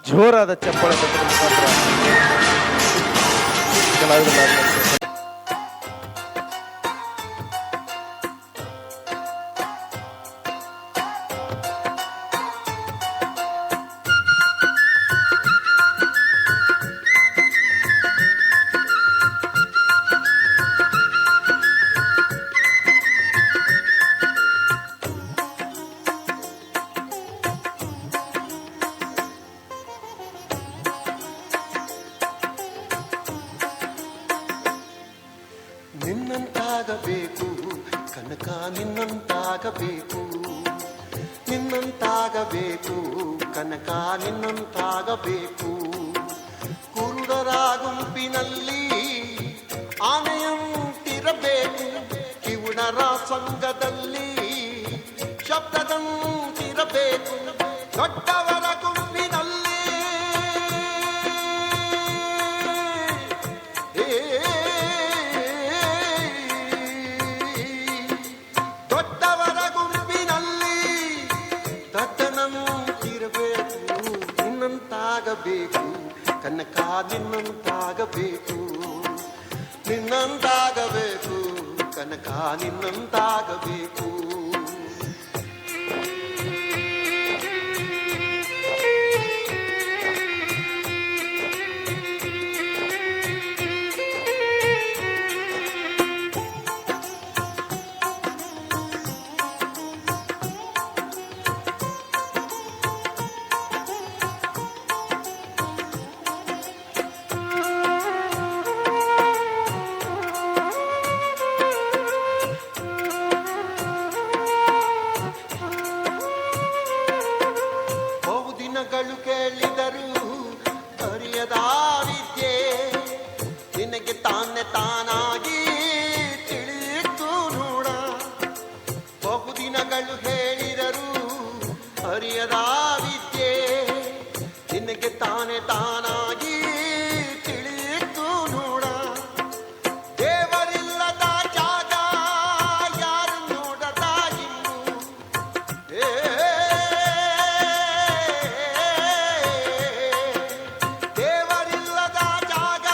[SPEAKER 1] ಜೋರಾದ ಚಪ್ಪಾಳೆ ತಟ್ಟುವ ಮುಖಾಂತರ ಕಲಾವಿದರಾದ
[SPEAKER 9] ನಿನ್ನಂತಾಗಬೇಕು ಕನಕ ನಿನ್ನಂತಾಗಬೇಕು ನಿನ್ನಂತಾಗಬೇಕು ಕನಕ ನಿನ್ನಂತಾಗಬೇಕು ಕುರುಡರ ಗುಂಪಿನಲ್ಲಿ ಆನೆಯಂತಿರಬೇಕು ಕಿವುಡರ ಸಂಘದಲ್ಲಿ ಶಬ್ದದಂತಿರಬೇಕು ದೊಡ್ಡವರ ಗುಂಪಿನಲ್ಲಿ ದೊಡ್ಡವರ ಗುಂಪಿನಲ್ಲಿ ದೊಡ್ಡನಂತಿರಬೇಕು ನಿನ್ನಂತಾಗಬೇಕು ಕನಕ ನಿನ್ನಂತಾಗಬೇಕು ನಿನ್ನಂತಾಗಬೇಕು ಕನಕ ನಿನ್ನಂತಾಗಬೇಕು ಹೇಳಿದರು ಅರಿಯದ ವಿದ್ಯೆ ನಿನಗೆ ತಾನೇ ತಾನಾಗಿ ತಿಳಿಯಿತು ನೋಡ. ಬಹುದಿನಗಳು ಹೇಳಿದರು ಅರಿಯದ ವಿದ್ಯೆ ನಿನಗೆ ತಾನೇ ತಾನಾಗಿ ತಿಳಿಯಿತು ನೋಡ. ದೇವರಿಲ್ಲದ ಜಾಗ ಯಾರು ನೋಡದ ಇಂದು. ದೇವರಿಲ್ಲದ ಜಾಗ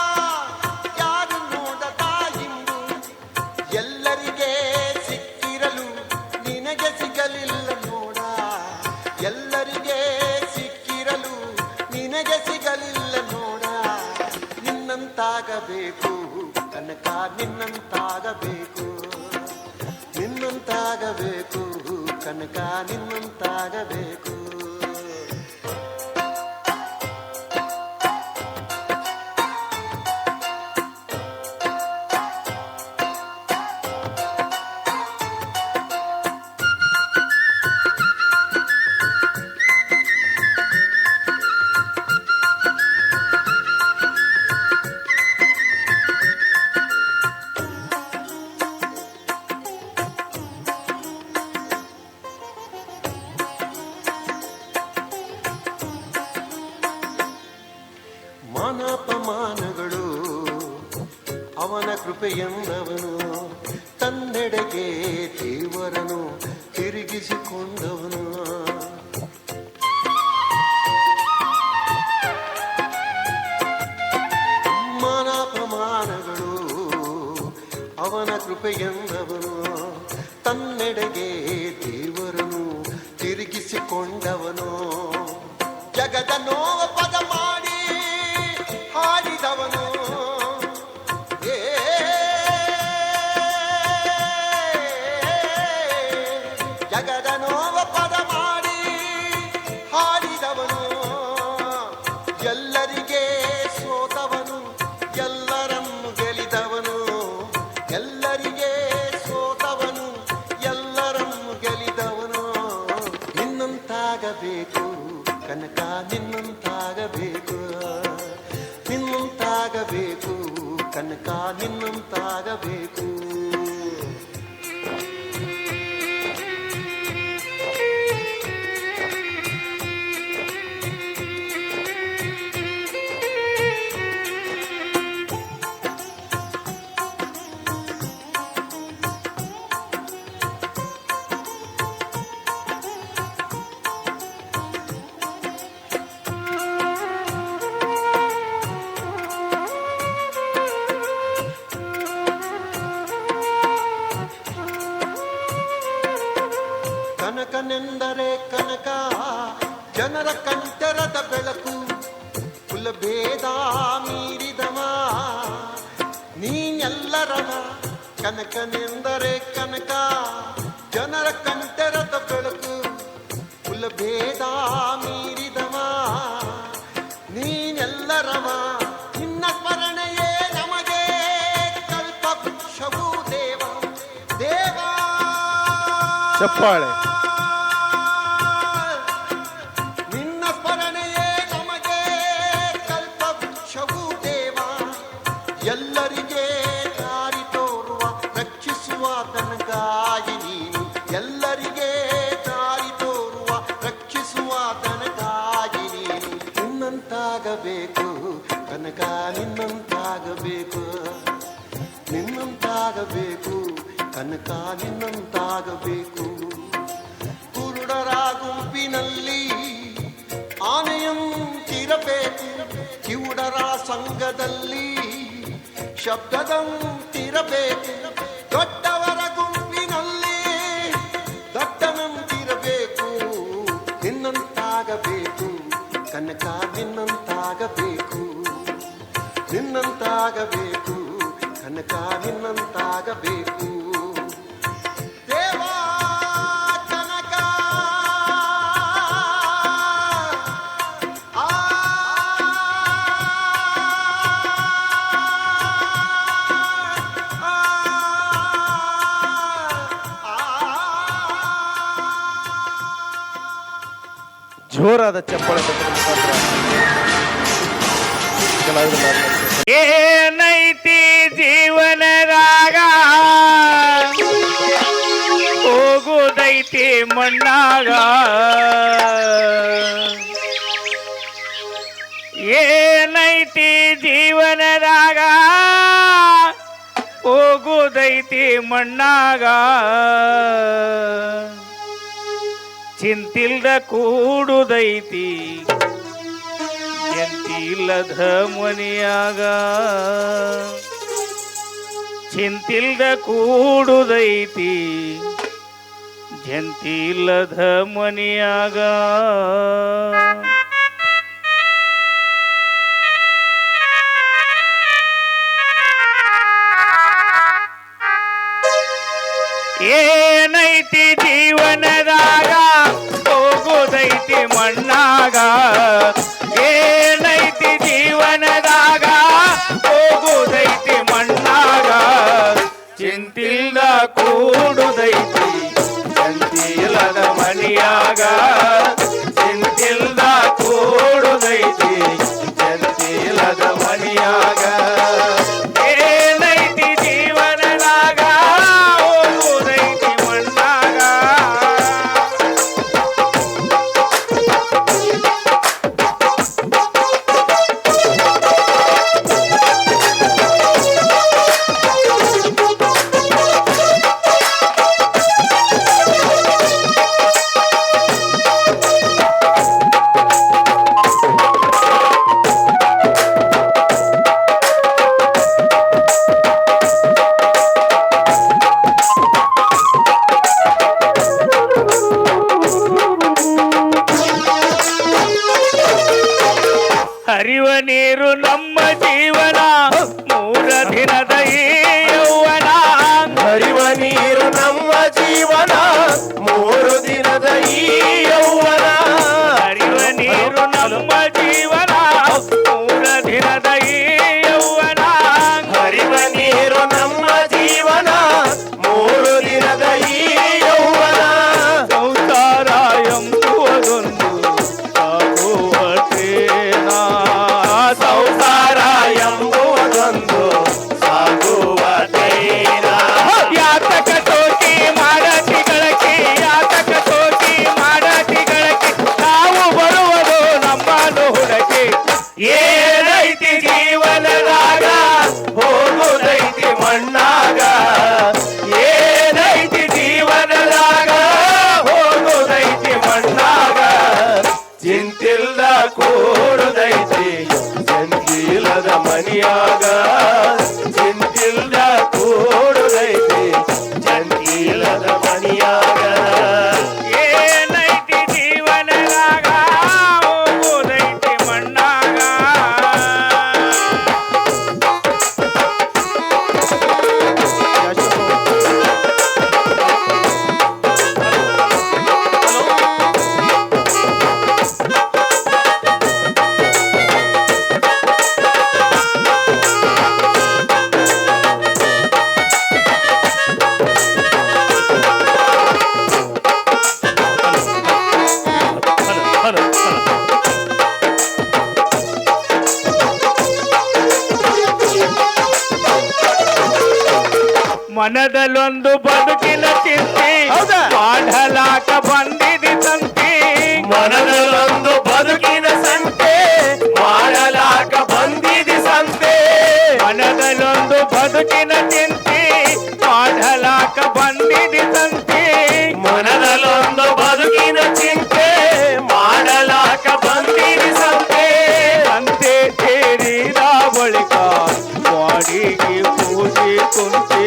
[SPEAKER 9] ಯಾರು ನೋಡದ ಇಂದು. ಎಲ್ಲರಿಗೆ ಸಿಕ್ಕಿರಲು ನಿನಗೆ ಸಿಗಲಿಲ್ಲ ನೋಡ. ಎಲ್ಲರಿಗೆ ಸಿಕ್ಕಿರಲು ನಿನಗೆ ಸಿಗಲಿಲ್ಲ ನೋಡ. ನಿನ್ನಂತಾಗಬೇಕು ಕನಕ ನಿನ್ನಂತಾಗಬೇಕು. ನಿನ್ನಂತಾಗಬೇಕು ಕನಕ ನಿನ್ನಂತಾಗಬೇಕು. ಮಾನಾಪಮಾನಗಳು ಅವನ ಕೃಪೆಯೆಂದವನು. ತನ್ನೆಡೆಗೆ ದೇವರನು ತಿರುಗಿಸಿಕೊಂಡವನು. ಮಾನಾಪಮಾನಗಳು ಅವನ ಕೃಪೆಯೆಂದವನು. ತನ್ನೆಡೆಗೆ ದೇವರನು ತಿರುಗಿಸಿಕೊಂಡವನು. ಜಗದ ನೋವ ಪದ ಮಾಡಿ ಹಾಡಿದವನು. ಜಗದ ನೋವ ಪದ ಮಾಡಿ ಹಾಡಿದವನು. ಎಲ್ಲರಿಗೆ ಸೋತವನು ಎಲ್ಲರನ್ನು ಗೆಲಿದವನು. ಎಲ್ಲರಿಗೆ ಸೋತವನು ಎಲ್ಲರನ್ನು ಗೆಲಿದವನು. ನಿನ್ನಂತಾಗಬೇಕು ಕನಕ ನಿನ್ನಂತಾಗಬೇಕು. ನಿನ್ನಂತಾಗಬೇಕು ಕನಕ ನಿನ್ನಂತಾಗಬೇಕು. ಕನಕನೆಂದರೆ ಕನಕ ಜನರ ಕಂಠರದ ಬೆಳಕು. ಕುಲಭೇದ ಮೀರಿದವ ನೀನೆಲ್ಲರವ. ಕನಕನೆಂದರೆ ಕನಕ ಜನರ ಕಂಠರದ ಬೆಳಕು. ಕುಲಭೇದ ಮೀರಿದವ ನೀನೆಲ್ಲರವ. ನಿನ್ನ ಸ್ಮರಣೆಯೇ ನಮಗೆ ಕಲ್ಪವೃಕ್ಷವೂ ದೇವ. ದೇವ
[SPEAKER 1] ಚಪ್ಪಾಳೆ.
[SPEAKER 9] ನಿನ್ನ ಸ್ಮರಣೆಯೇ ನಮಗೆ ಕಲ್ಪವೃಕ್ಷವೂ ದೇವ. ಎಲ್ಲರಿಗೆ ದಾರಿ ತೋರುವ ರಕ್ಷಿಸುವ ತನಗಾಗಿ ನೀನು. ಎಲ್ಲರಿಗೆ ದಾರಿ ತೋರುವ ರಕ್ಷಿಸುವ ತನಗಾಗಿ ನೀನು. ನಿನ್ನಂತಾಗಬೇಕು ಕನಕ ನಿನ್ನಂತಾಗಬೇಕು. ನಿನ್ನಂತಾಗಬೇಕು ಕನಕ ನಿನ್ನಂತಾಗಬೇಕು. ಕುರುಡರ ಗುಂಪಿನಲ್ಲಿ ಆನೆಯಂತಿರಬೇಕು. ಕಿವುಡರ ಸಂಘದಲ್ಲಿ ಶಬ್ದದಂತಿರಬೇಕು. ದೊಡ್ಡವರ ಗುಂಪಿನಲ್ಲಿ ದೊಡ್ಡನಂತಿರಬೇಕು. ನಿನ್ನಂತಾಗಬೇಕು ಕನಕ ನಿನ್ನಂತಾಗಬೇಕು. ನಿನ್ನಂತಾಗಬೇಕು ಕನಕ ನಿನ್ನಂತಾಗಬೇಕು. ದೇವಾ ಕನಕ ಆ
[SPEAKER 3] ಜೋರಾದ ಚಪ್ಪಾಳೆ ತಟ್ಟುವ ಮುಖಾಂತರ ಕಲಾವಿದರನ್ನ
[SPEAKER 4] ಏನೈತಿ ಜೀವನದಾಗ ಹೋಗುದೈತಿ ಮಣ್ಣಾಗ ಏನೈತಿ ಜೀವನದಾಗ ಹೋಗುದೈತಿ ಮಣ್ಣಾಗ ಚಿಂತಿಲ್ದ ಕೂಡುದೈತಿ ಎಂತಿಲ್ಲದ ಮನಿಯಾಗ ಚಿಂತಿಲ್ದ ಕೂಡುದೈತಿ ಜಂತಿಲ್ಲದ ಮನಿಯಾಗ ಏನೈತಿ ಜೀವನದಾಗ ಹೋಗುದೈತಿ ಮಣ್ಣಾಗ ಏನೈತಿ ಜೀವನದಾಗ ಹೋಗುದೈತಿ ಮಣ್ಣಾಗ ಚಿಂತಿಲ್ದ ಕೂಡುದೈತಿ ಚಿಂತಿಲ್ಲದ ಮನಿಯಾಗ ಚಿಂತಿಲ್ದ ಕೂಡುದೈತಿ ಚಿಂತಿಲ್ಲದ ಮನಿಯಾಗ ಏನೈತಿ ಜೀವನದಾಗ ಹೋಗುದೈತಿ ಮಣ್ಣಾಗ ಹರಿವ ನೀರು ನಮ್ಮ ಜೀವನ ಮೂರ ದಿನದ ಈ ಯೌವನ
[SPEAKER 8] ಹರಿವ ನೀರು ನಮ್ಮ ಜೀವನ ಮೂರು ದಿನದ ಈ ಯೌವನ
[SPEAKER 4] ಹರಿವ ನೀರು ನಮ್ಮ ಜೀವನ ಮೂರ ದಿನದ ಈ ಯೌವನ
[SPEAKER 8] ಹರಿವ ನೀರು ನಮ್ಮ ಜೀವನ ಮೂರು ದಿನದ ಈ ಯೌವನ
[SPEAKER 4] ಸಂಸಾರ ಎಂಬುವುದೊಂದು ಸಾಗುವಟೇನ
[SPEAKER 8] ಸಂಸಾರ ಎಂಬುವುದೊಂದು ಸಾಗುವ ತೇನ
[SPEAKER 4] ಯಾತಕ ಸೋಕಿ ಮಾಡತಿ ಗಳಕಿ ಯಾತಕ ಸೋಕಿ ಮಾಡತಿ ಗಳಕಿ ನಾವು ಬರುವುದು ನಮ್ಮನ್ನು ಹುಡಕಿ
[SPEAKER 8] ಏನೈತಿ ಜೀವನದಾಗ ಹೋಗುದೈತಿ ಮಣ್ಣಾಗ ಏನೈತಿ ಜೀವನದಾಗ ಹೋಗುದೈತಿ ಮಣ್ಣಾಗ ಚಿಂತಿಲ್ದ ಕೂಡುದೈತಿ ಚಿಂತಿಲ್ಲದ ಮನಿಯಾಗ ಚಿಂತಿಲ್ದ ಕೂಡುದೈತಿ ಚಿಂತಿಲ್ಲದ ಮನಿಯಾಗ
[SPEAKER 4] ಏನೈತಿ ಜೀವನದಾಗ ಹೋಗುದೈತಿ ಮಣ್ಣಾಗ ಮನದಲ್ಲೊಂದು ಬದುಕಿನ ಚಿಂತೆ ಮಾಡಲಾಕ ಬಂದಿದೆ ಸಂತೆ
[SPEAKER 8] ಮನದಲ್ಲೊಂದು ಬದುಕಿನ ಸಂತೆ ಮಾಡಲಾಕ ಬಂದಿದೆ ಸಂತೆ
[SPEAKER 4] ಮನದಲ್ಲೊಂದು ಬದುಕಿನ ಚಿಂತೆ ಮಾಡಲಾಕ ಬಂದಿದೆ ಸಂತೆ
[SPEAKER 8] ಮನದಲ್ಲೊಂದು ಬದುಕಿನ ಚಿಂತೆ ಮಾಡಲಾಕ ಬಂದಿದೆ ಸಂತೆ
[SPEAKER 4] ಸಂತೆ ಸೇರಿದ ಬಳಿಕ ಬಾಡಿಗೆ ಪೂಜೆ ಕುಂತೆ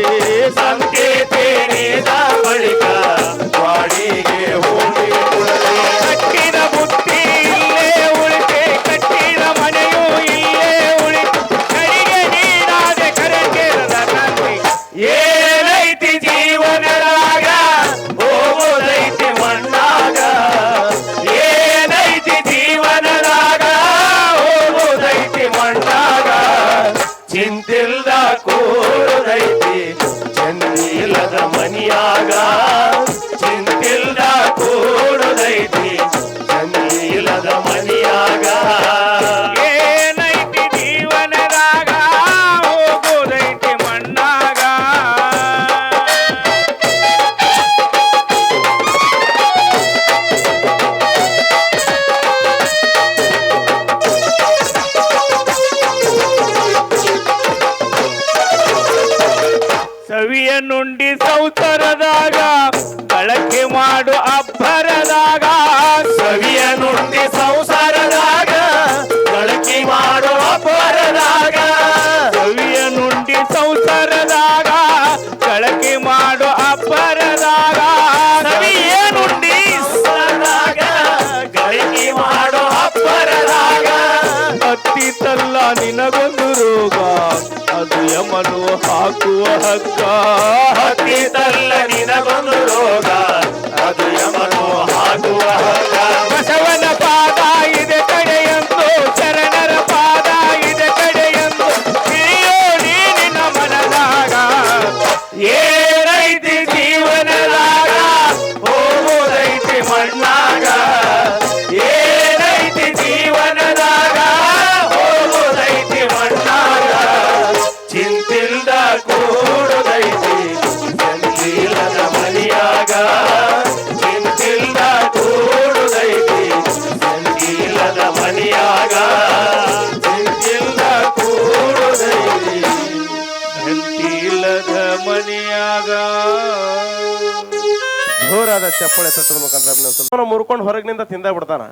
[SPEAKER 8] ಸಂತೆ ತೇರಿದ ಬಳಿಕ ಬಾಡಿಗೆ ಹೋಗಿ
[SPEAKER 4] ಕಟ್ಟಿದ ಬುತ್ತಿ ಇಲ್ಲೇ ಉಳಿತೆ ಕಟ್ಟಿದ ಮನೆಯೂ ಇಲ್ಲೇ ಉಳಿತು ಕಡೆಗೆ ನೀರಾದ ಕರೆಗೆರದ ತಂದೆ ಸಂಸಾರದಾಗ ಬಳಕೆ ಮಾಡು ಅಬ್ಬರದಾಗ ಸವಿಯ ನುಂಡಿ ಸಂಸಾರದಾಗ ಬಳಕೆ ಮಾಡು ಅಬ್ಬರದಾಗ ಸವಿಯ ನುಂಡಿ ಸಂಸಾರದಾಗ ಬಳಕೆ ಮಾಡು ಅಬ್ಬರದಾಗ ಸವಿಯ ನುಂಡಿ ಸಂಸಾರದಾಗ ಬಳಕೆ ಮಾಡು ಅಬ್ಬರದಾಗ ಹತ್ತಿತಲ್ಲ ನಿನಗೊಂದು ರೋಗ ಅದು ಯಮನು ಹಾಕುವ ಹಗ್ಗ ಹತ್ತಿತಲ್ಲ ನಿನಗೊಂದು ರೋಗ ಅದು ಯಮನು ಹಾಕುವ ಹಗ್ಗ ಬಸವನ ಪಾದ ಇದೆ ಕಡೆಯೆಂದು ಶರಣರ ಪಾದ ಇದೆ ಕಡೆಯೆಂದು ತಿಳಿಯೋಡಿ ನಿನ್ನ ಮನದಾಗ ಏನೈತಿ ಜೀವನದಾಗ ಹೋಗೋದೈತಿ ಮಣ್ಣಾಗ ಏನೈತಿ ಜೀವನದಾಗ ಹೋಗೋದೈತಿ ಮಣ್ಣಾಗ ಚಿಂತಿಲ್ದ ಕೂಡುದೈತಿ ಸಂಕೀಲದ ಮನಿಯಾಗ ಚಿಂತಿಲ್ದ ಕೂಡುದೈತಿ ಸಂಕೀಲದ ಮನಿಯಾಗ ಚಿಂತಿಲ್ದ ಕೂಡುದೈತಿ ಸಂಕೀಲದ ಮನಿಯಾಗ
[SPEAKER 10] ಜೋರಾದ ಚಪ್ಪಳೆ ತಟ್ಟದ ಮುಖಾಂತರ ಸ್ವಲ್ಪ ಮುರ್ಕೊಂಡು ಹೊರಗಿನಿಂದ ತಿಂದ ಬಿಡ್ತಾನ.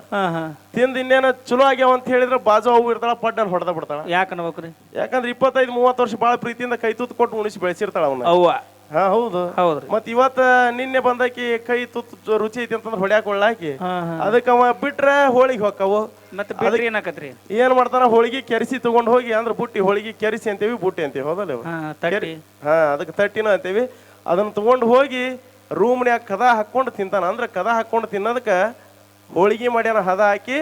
[SPEAKER 10] ತಿಂದ ಇನ್ನೇನ ಚಲೋ ಆಗ್ಯಾವ ಅಂತ ಹೇಳಿದ್ರೆ ಬಾಜು ಅವು ಇರ್ತಾಳ ಪಡ್ಡಲ್ಲಿ ಹೊಡೆದ ಬಿಡ್ತಾಳ.
[SPEAKER 2] ಯಾಕನ್ಬೇಕ್ರಿ?
[SPEAKER 10] ಯಾಕಂದ್ರೆ 25-30 ವರ್ಷ ಬಾಳ ಪ್ರೀತಿಯಿಂದ ಕೈ ತೂತ್ ಕೊಟ್ಟು ಉಣಿಸಿ ಬೆಳೆಸಿರ್ತಾಳ ಅವನ್ನ.
[SPEAKER 2] ಅವ್ವ
[SPEAKER 10] ಹಾ ಹೌದು
[SPEAKER 2] ಹೌದ್ರಿ.
[SPEAKER 10] ಮತ್ ಇವತ್ತ ನಿನ್ನೆ ಬಂದಾಕಿ ಕೈ ತುತ್ತು ರುಚಿ ಐತಿ ಅಂತಂದ್ರೆ ಹೊಡ್ಯಾಕ ಒಳ್ಳಾಕಿ ಅದಕ್ಕೆ ಅವ ಬಿಟ್ರೆ ಹೋಳಿಗೆ ಹೊಕ್ಕವು.
[SPEAKER 2] ಮತ್ತೆ ಬಿಡ್ರಿ ಏನಾಕತ್ರಿ?
[SPEAKER 10] ಏನ್ ಮಾಡ್ತಾನ, ಹೋಳಿಗೆ ಕೆರಿಸಿ ತಗೊಂಡ್ ಹೋಗಿ ಅಂದ್ರೆ ಬುಟ್ಟಿ ಹೋಳಿಗೆ ಕೆರಿಸಿ ಅಂತೇವಿ, ಬುಟ್ಟಿ ಅಂತೇವಿ ಹೌದಲ್ಲ?
[SPEAKER 2] ತಟ್ಟಿ
[SPEAKER 10] ಅದಕ್ಕೆ ತಟ್ಟಿನ ಅಂತೇವಿ. ಅದನ್ನ ತಗೊಂಡ್ ಹೋಗಿ ರೂಮ್ನ್ಯಾಗ ಕದ ಹಾಕೊಂಡು ತಿಂತಾನ. ಅಂದ್ರೆ ಕದ ಹಾಕೊಂಡು ತಿನ್ನೋದಕ್ಕ ಹೋಳಿಗೆ ಮಾಡ್ಯಾನ, ಹದ ಹಾಕಿ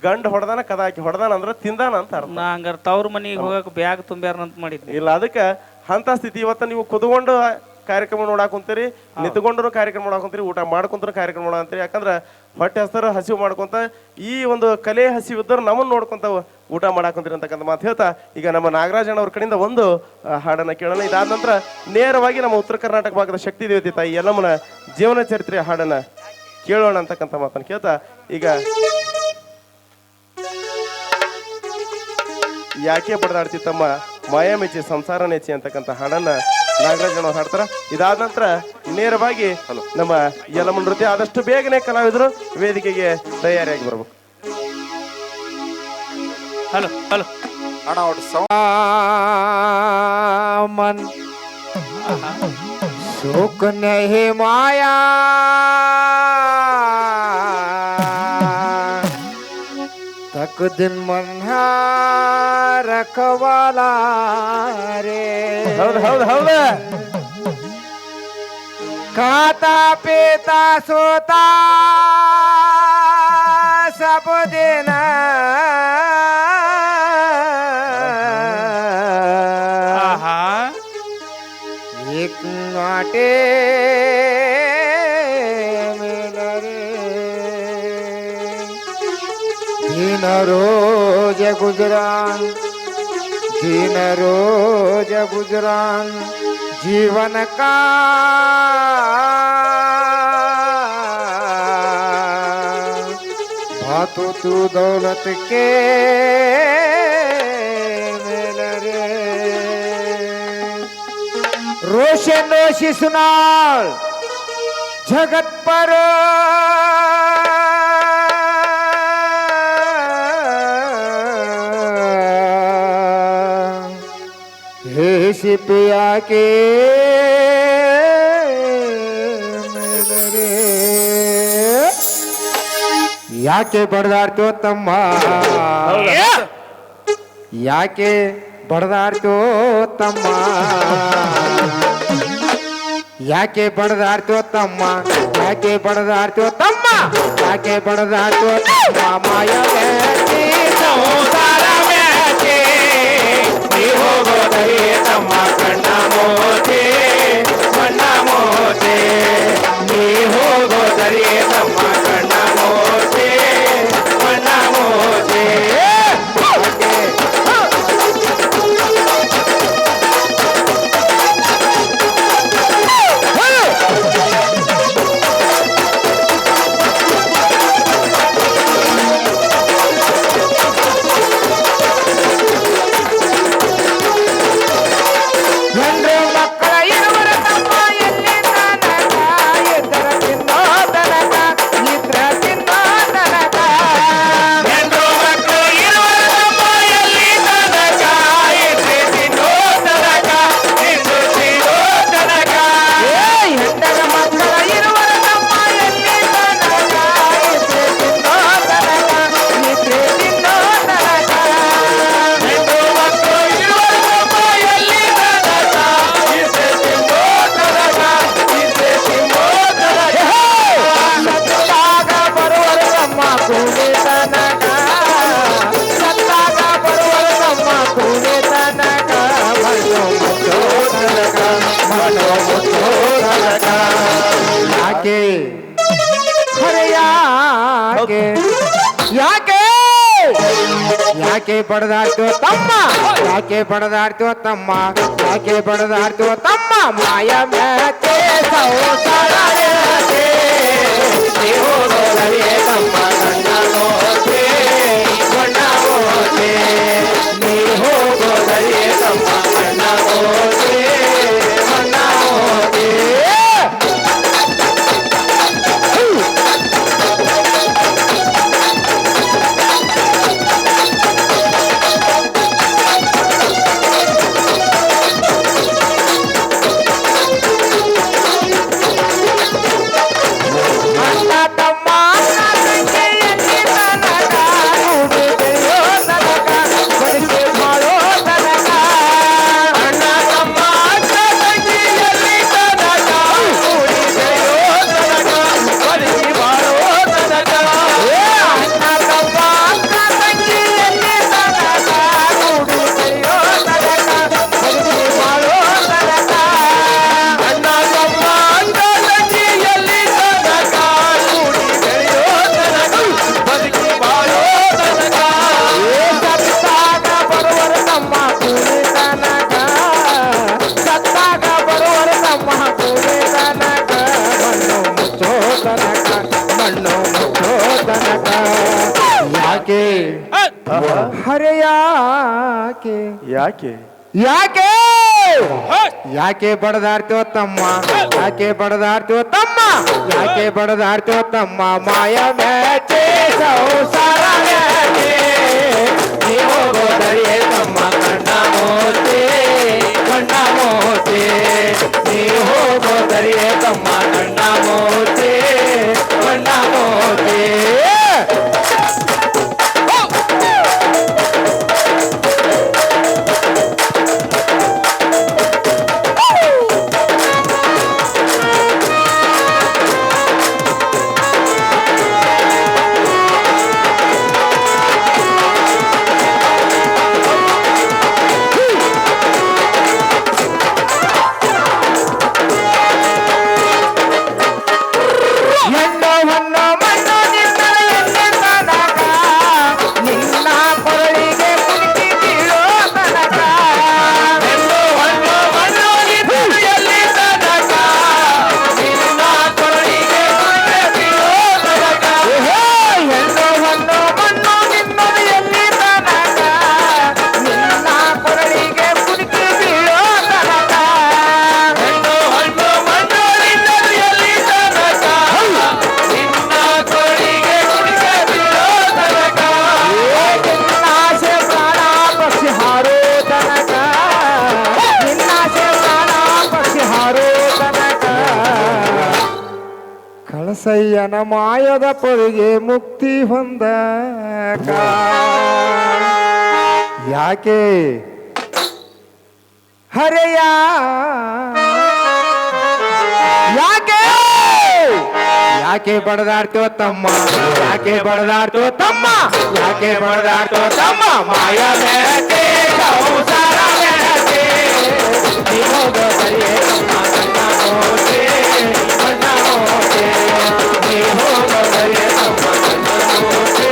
[SPEAKER 10] ಗಂಡ ಹೊಡೆದಾನ, ಕದ ಹಾಕಿ ಹೊಡೆದಾನ ಅಂದ್ರೆ ತಿಂದಾನ ಅಂತ ಅರ್ಥ.
[SPEAKER 2] ನಾ ಹಂಗಾರ ತವ್ರ ಮನಿಗೆ ಹೋಗಕ್ ಬ್ಯಾಗ್ ತುಂಬ್ಯಾರ ಅಂತ ಮಾಡಿದ್ನಿ.
[SPEAKER 10] ಇಲ್ಲ, ಅದಕ್ಕೆ ಅಂತ ಸ್ಥಿತಿ. ಇವತ್ತ ನೀವು ಕುತ್ಕೊಂಡು ಕಾರ್ಯಕ್ರಮ ನೋಡಾಕ್ ಕುಂತೀರಿ, ನಿಂತ್ಕೊಂಡ್ರು ಕಾರ್ಯಕ್ರಮ ನೋಡಾಕ್ ಕುಂತೀರಿ, ಊಟ ಮಾಡ್ಕೊಂಡ್ರು ಕಾರ್ಯಕ್ರಮ ನೋಡ ಅಂತೀರಿ. ಯಾಕಂದ್ರೆ ಹೊಟ್ಟೆ ಹಸ್ತರ ಹಸಿವು ಮಾಡ್ಕೊಂತ ಈ ಒಂದು ಕಲೆ ಹಸಿವು ಇದ್ದರು ನಮ್ಮನ್ನ ನೋಡ್ಕೊಂತ ಊಟ ಮಾಡಾಕೊಂತೀರಿ ಅಂತಕ್ಕಂಥ ಮಾತು ಹೇಳ್ತಾ ಈಗ ನಮ್ಮ ನಾಗರಾಜಣ್ಣ ಅವ್ರ ಕಡೆಯಿಂದ ಒಂದು ಹಾಡನ್ನ ಕೇಳೋಣ. ಇದಾದ ನಂತರ ನೇರವಾಗಿ ನಮ್ಮ ಉತ್ತರ ಕರ್ನಾಟಕ ಭಾಗದ ಶಕ್ತಿ ದೇವತೆ ತಾಯಿ ಎಲ್ಲಮ್ಮನ ಜೀವನ ಚರಿತ್ರೆ ಹಾಡನ್ನ ಕೇಳೋಣ ಅಂತಕ್ಕಂಥ ಮಾತನ್ನು ಕೇಳ್ತಾ ಈಗ ಯಾಕೆ ಬಡದಾಡ್ತಿ ತಮ್ಮ ಮಾಯ ಮೆಚ್ಚಿ ಸಂಸಾರ ನೆಚ್ಚಿ ಅಂತಕ್ಕಂಥ ಹಾಡನ್ನ ನಾಗರಾಜಣ್ಣ ಅವ್ರು ಹಾಡ್ತಾರ. ಇದಾದ ನಂತರ ನೇರವಾಗಿ ನಮ್ಮ ಯಲಮ ನೃತ್ಯ ಆದಷ್ಟು ಬೇಗನೆ ಕಲಾವಿದರು ವೇದಿಕೆಗೆ ತಯಾರಿಯಾಗಿ ಬರ್ಬೇಕು.
[SPEAKER 2] ಹಲೋ ಹಲೋ
[SPEAKER 3] ಅಣ್ಣ ಅವ್ರ
[SPEAKER 8] मन सुख नहीं माया तक दिन मन रखवाला रे.
[SPEAKER 10] ಹೌದು ಹೌದು ಹೌದು.
[SPEAKER 8] खाता पीता सोता सब दिन एक नाटे दिन रोज गुजरान, दिन रोज गुजरान जीवन का भातु तू दौलत के मेल रे. रोशन रोशी सुनाल जगत पर हे सिपिया के मेल रे. ಯಾಕೆ ಬಡದಾಡ್ತೋ ತಮ್ಮ, ಯಾಕೆ ಬಡದಾಡ್ತೋ ತಮ್ಮ, ಯಾಕೆ ಬಡದಾಡ್ತೋ ತಮ್ಮ, ಯಾಕೆ ಬಡದಾಡ್ತೋ ತಮ್ಮ, ಯಾಕೆ ಬಡದಾಡ್ತೋ ತಮ್ಮ ಮಾಯ ಮ್ಯಾಚಿ ಸಂಸಾರ ಮ್ಯಾಚಿ ನೀ ಹೋಗೋದರಿ ತಮ್ಮ ಕಣ್ಣ ಮೋಚೆ ಮಣ್ಣ ಮೋಚೆ ನೀ ಹೋಗೋದರಿ ತಮ್ಮ ಕಣ್ಣ ಮೋಚೆ ಮಣ್ಣ ಮೋಚೆ. ಯಾಕೆ ಪಡೆದಾಡ್ತೋ ತಮ್ಮ ಯಾಕೆ ಪಡೆದಾಡ್ತೋ ತಮ್ಮ ಯಾಕೆ ಪಡೆದಾಡ್ತೋ ತಮ್ಮ ಮಾಯ ಮ್ಯಾಕೆ ಸಂಸಾರ ಯಾಕೆ? ನೀ ಹೋಗೋದರಿಯೇ ತಮ್ಮ ಗಂಡ ಹೋದೆ ಗಂಡ ಹೋದೆ ನೀ ಹೋಗೋದರಿಯೇ ತಮ್ಮ ಗಂಡ ಹೋದೆ ಗಂಡ ಹೋದೆ ಅಣ್ಣ ತಮ್ಮ ಅಣ್ಣ ತಂಗಿಯಲ್ಲಿ ತನಕ ಕೂಡಿ ಬೆಳೆಯೋ ತನಕ ಬದುಕಿ ಬಾಳೋ ತನಕ ಅಣ್ಣ ತಮ್ಮ ಅಣ್ಣ ತಂಗಿಯಲ್ಲಿ ತನಕ ಕೂಡಿ ಬೆಳೆಯೋ ತನಕ ಬದುಕಿ ಬಾಳೋ ತನಕ ಅಣ್ಣ ತಮ್ಮ ಅಣ್ಣ ತಂಗಿಯಲ್ಲಿ ತನಕ ಕೂಡಿ ಬೆಳೆಯೋ ತನಕ ಬದುಕಿ ಬಾಳೋ ತನಕ ಅಣ್ಣ ತಮ್ಮ ಅಣ್ಣ ತಂಗಿಯಲ್ಲಿ ತನಕ ಕೂಡಿ ಬೆಳೆಯೋ ತನಕ ಬದುಕಿ ಬಾಳೋ ತನಕ ಸತ್ತಾಗ ಬರುವರ ನಮ್ಮ ಕೂಡಿ ತನಕ ಸತ್ತಾಗ ಬರುವರ ನಮ್ಮ ಕೂಡಿ ತನಕ ಮಣ್ಣು ಮುಚ್ಚೋ ತನಕ ಮಣ್ಣು ಮುಚ್ಚೋ ತನಕ ಯಾಕೆ ಹರೆ ಯಾಕೆ
[SPEAKER 10] ಯಾಕೆ
[SPEAKER 8] ಯಾಕೆ ಯಾಕೆ ಬಡದಾಡ್ತೋ ತಮ್ಮ ಯಾಕೆ ಬಡದಾಡ್ತೋ ತಮ್ಮ ಯಾಕೆ ಬಡದಾಡ್ತೋ ತಮ್ಮ ಮಾಯ ಮ್ಯಾಚೆ ಸಂಸಾರ ಯಾಕೆ? ನೀ ಹೋಗೋದರಿಯೇ ತಮ್ಮ ಕಣ್ಣ ಮೋತೆ ಕಣ್ಣ ಮೋತೆ ನೀ ಹೋಗೋದರಿಯೇ ತಮ್ಮ ಕಣ್ಣ ಮೋತೆ ಕಣ್ಣ ಮೋತೆ ಹೆಣ್ಣು ಹೊನ್ನು ಮಣ್ಣು ನಿನ್ನರ ಎಣ್ಣೆ ತನಕ ನಿನ್ನ ಕೊರಳಿಗೆ ಕುಣಿತಿ ಬೀಳೋ ತನಕ ಹೆಣ್ಣು ಹೊನ್ನು ಮಣ್ಣು ನಿನ್ನರ ಎಲ್ಲಿ ತನಕ ನಿನ್ನ ಕೊರಳಿಗೆ ಕುಣಿತಿ ಬೀಳೋ ತನಕ ಹೆಣ್ಣು ಹೊನ್ನು ಮಣ್ಣು ನಿನ್ನರ ಎಲ್ಲಿ ತನಕ ನಿನ್ನ ಕೊರಳಿಗೆ ಕುಣಿತಿ ಬೀಳೋ ತನಕ ಹೆಣ್ಣು ಹೊನ್ನು ಮಣ್ಣು ನಿನ್ನರ ಎಲ್ಲಿ ತನಕ ನಿನ್ನ ಕೊರಳಿಗೆ ಕುಣಿತಿ ಬೀಳೋ ತನಕ ನಿನ್ನಾಸೆ ಪ್ರಾಣ ಪಕ್ಷಿ ಹಾರೋ ತನಕ ನಿನ್ನಾಸೆ ಪ್ರಾಣ ಪಕ್ಷಿ ಹಾರೋ ತನಕ ಕಳಸಯ್ಯನ ಮಾಯದ ಪೊರೆಗೆ ಮುಕ್ತಿ ಹೊಂದಕ ಯಾಕೆ ಹರೆಯ ಯಾಕೆ ಯಾಕೆ ಬಡದಾಡ್ತೋ ತಮ್ಮ ಯಾಕೆ ಬಡದಾಡ್ತೋ ತಮ್ಮ ಯಾಕೆ ಬಡದಾಡ್ತೋ ತಮ್ಮ ಮಾಯ ಮ್ಯಾಕೆ ಸಂಸಾರ ಯಾಕೆ? ನೀ ಹೋಗೋದರಿಯೇ ತಮ್ಮ ಕಣ್ಣ ಮೋತೆ ಕಣ್ಣ ಮೋತೆ ನೀ ಹೋಗೋದರಿಯೇ ತಮ್ಮ ಕಣ್ಣ ಮೋತೆ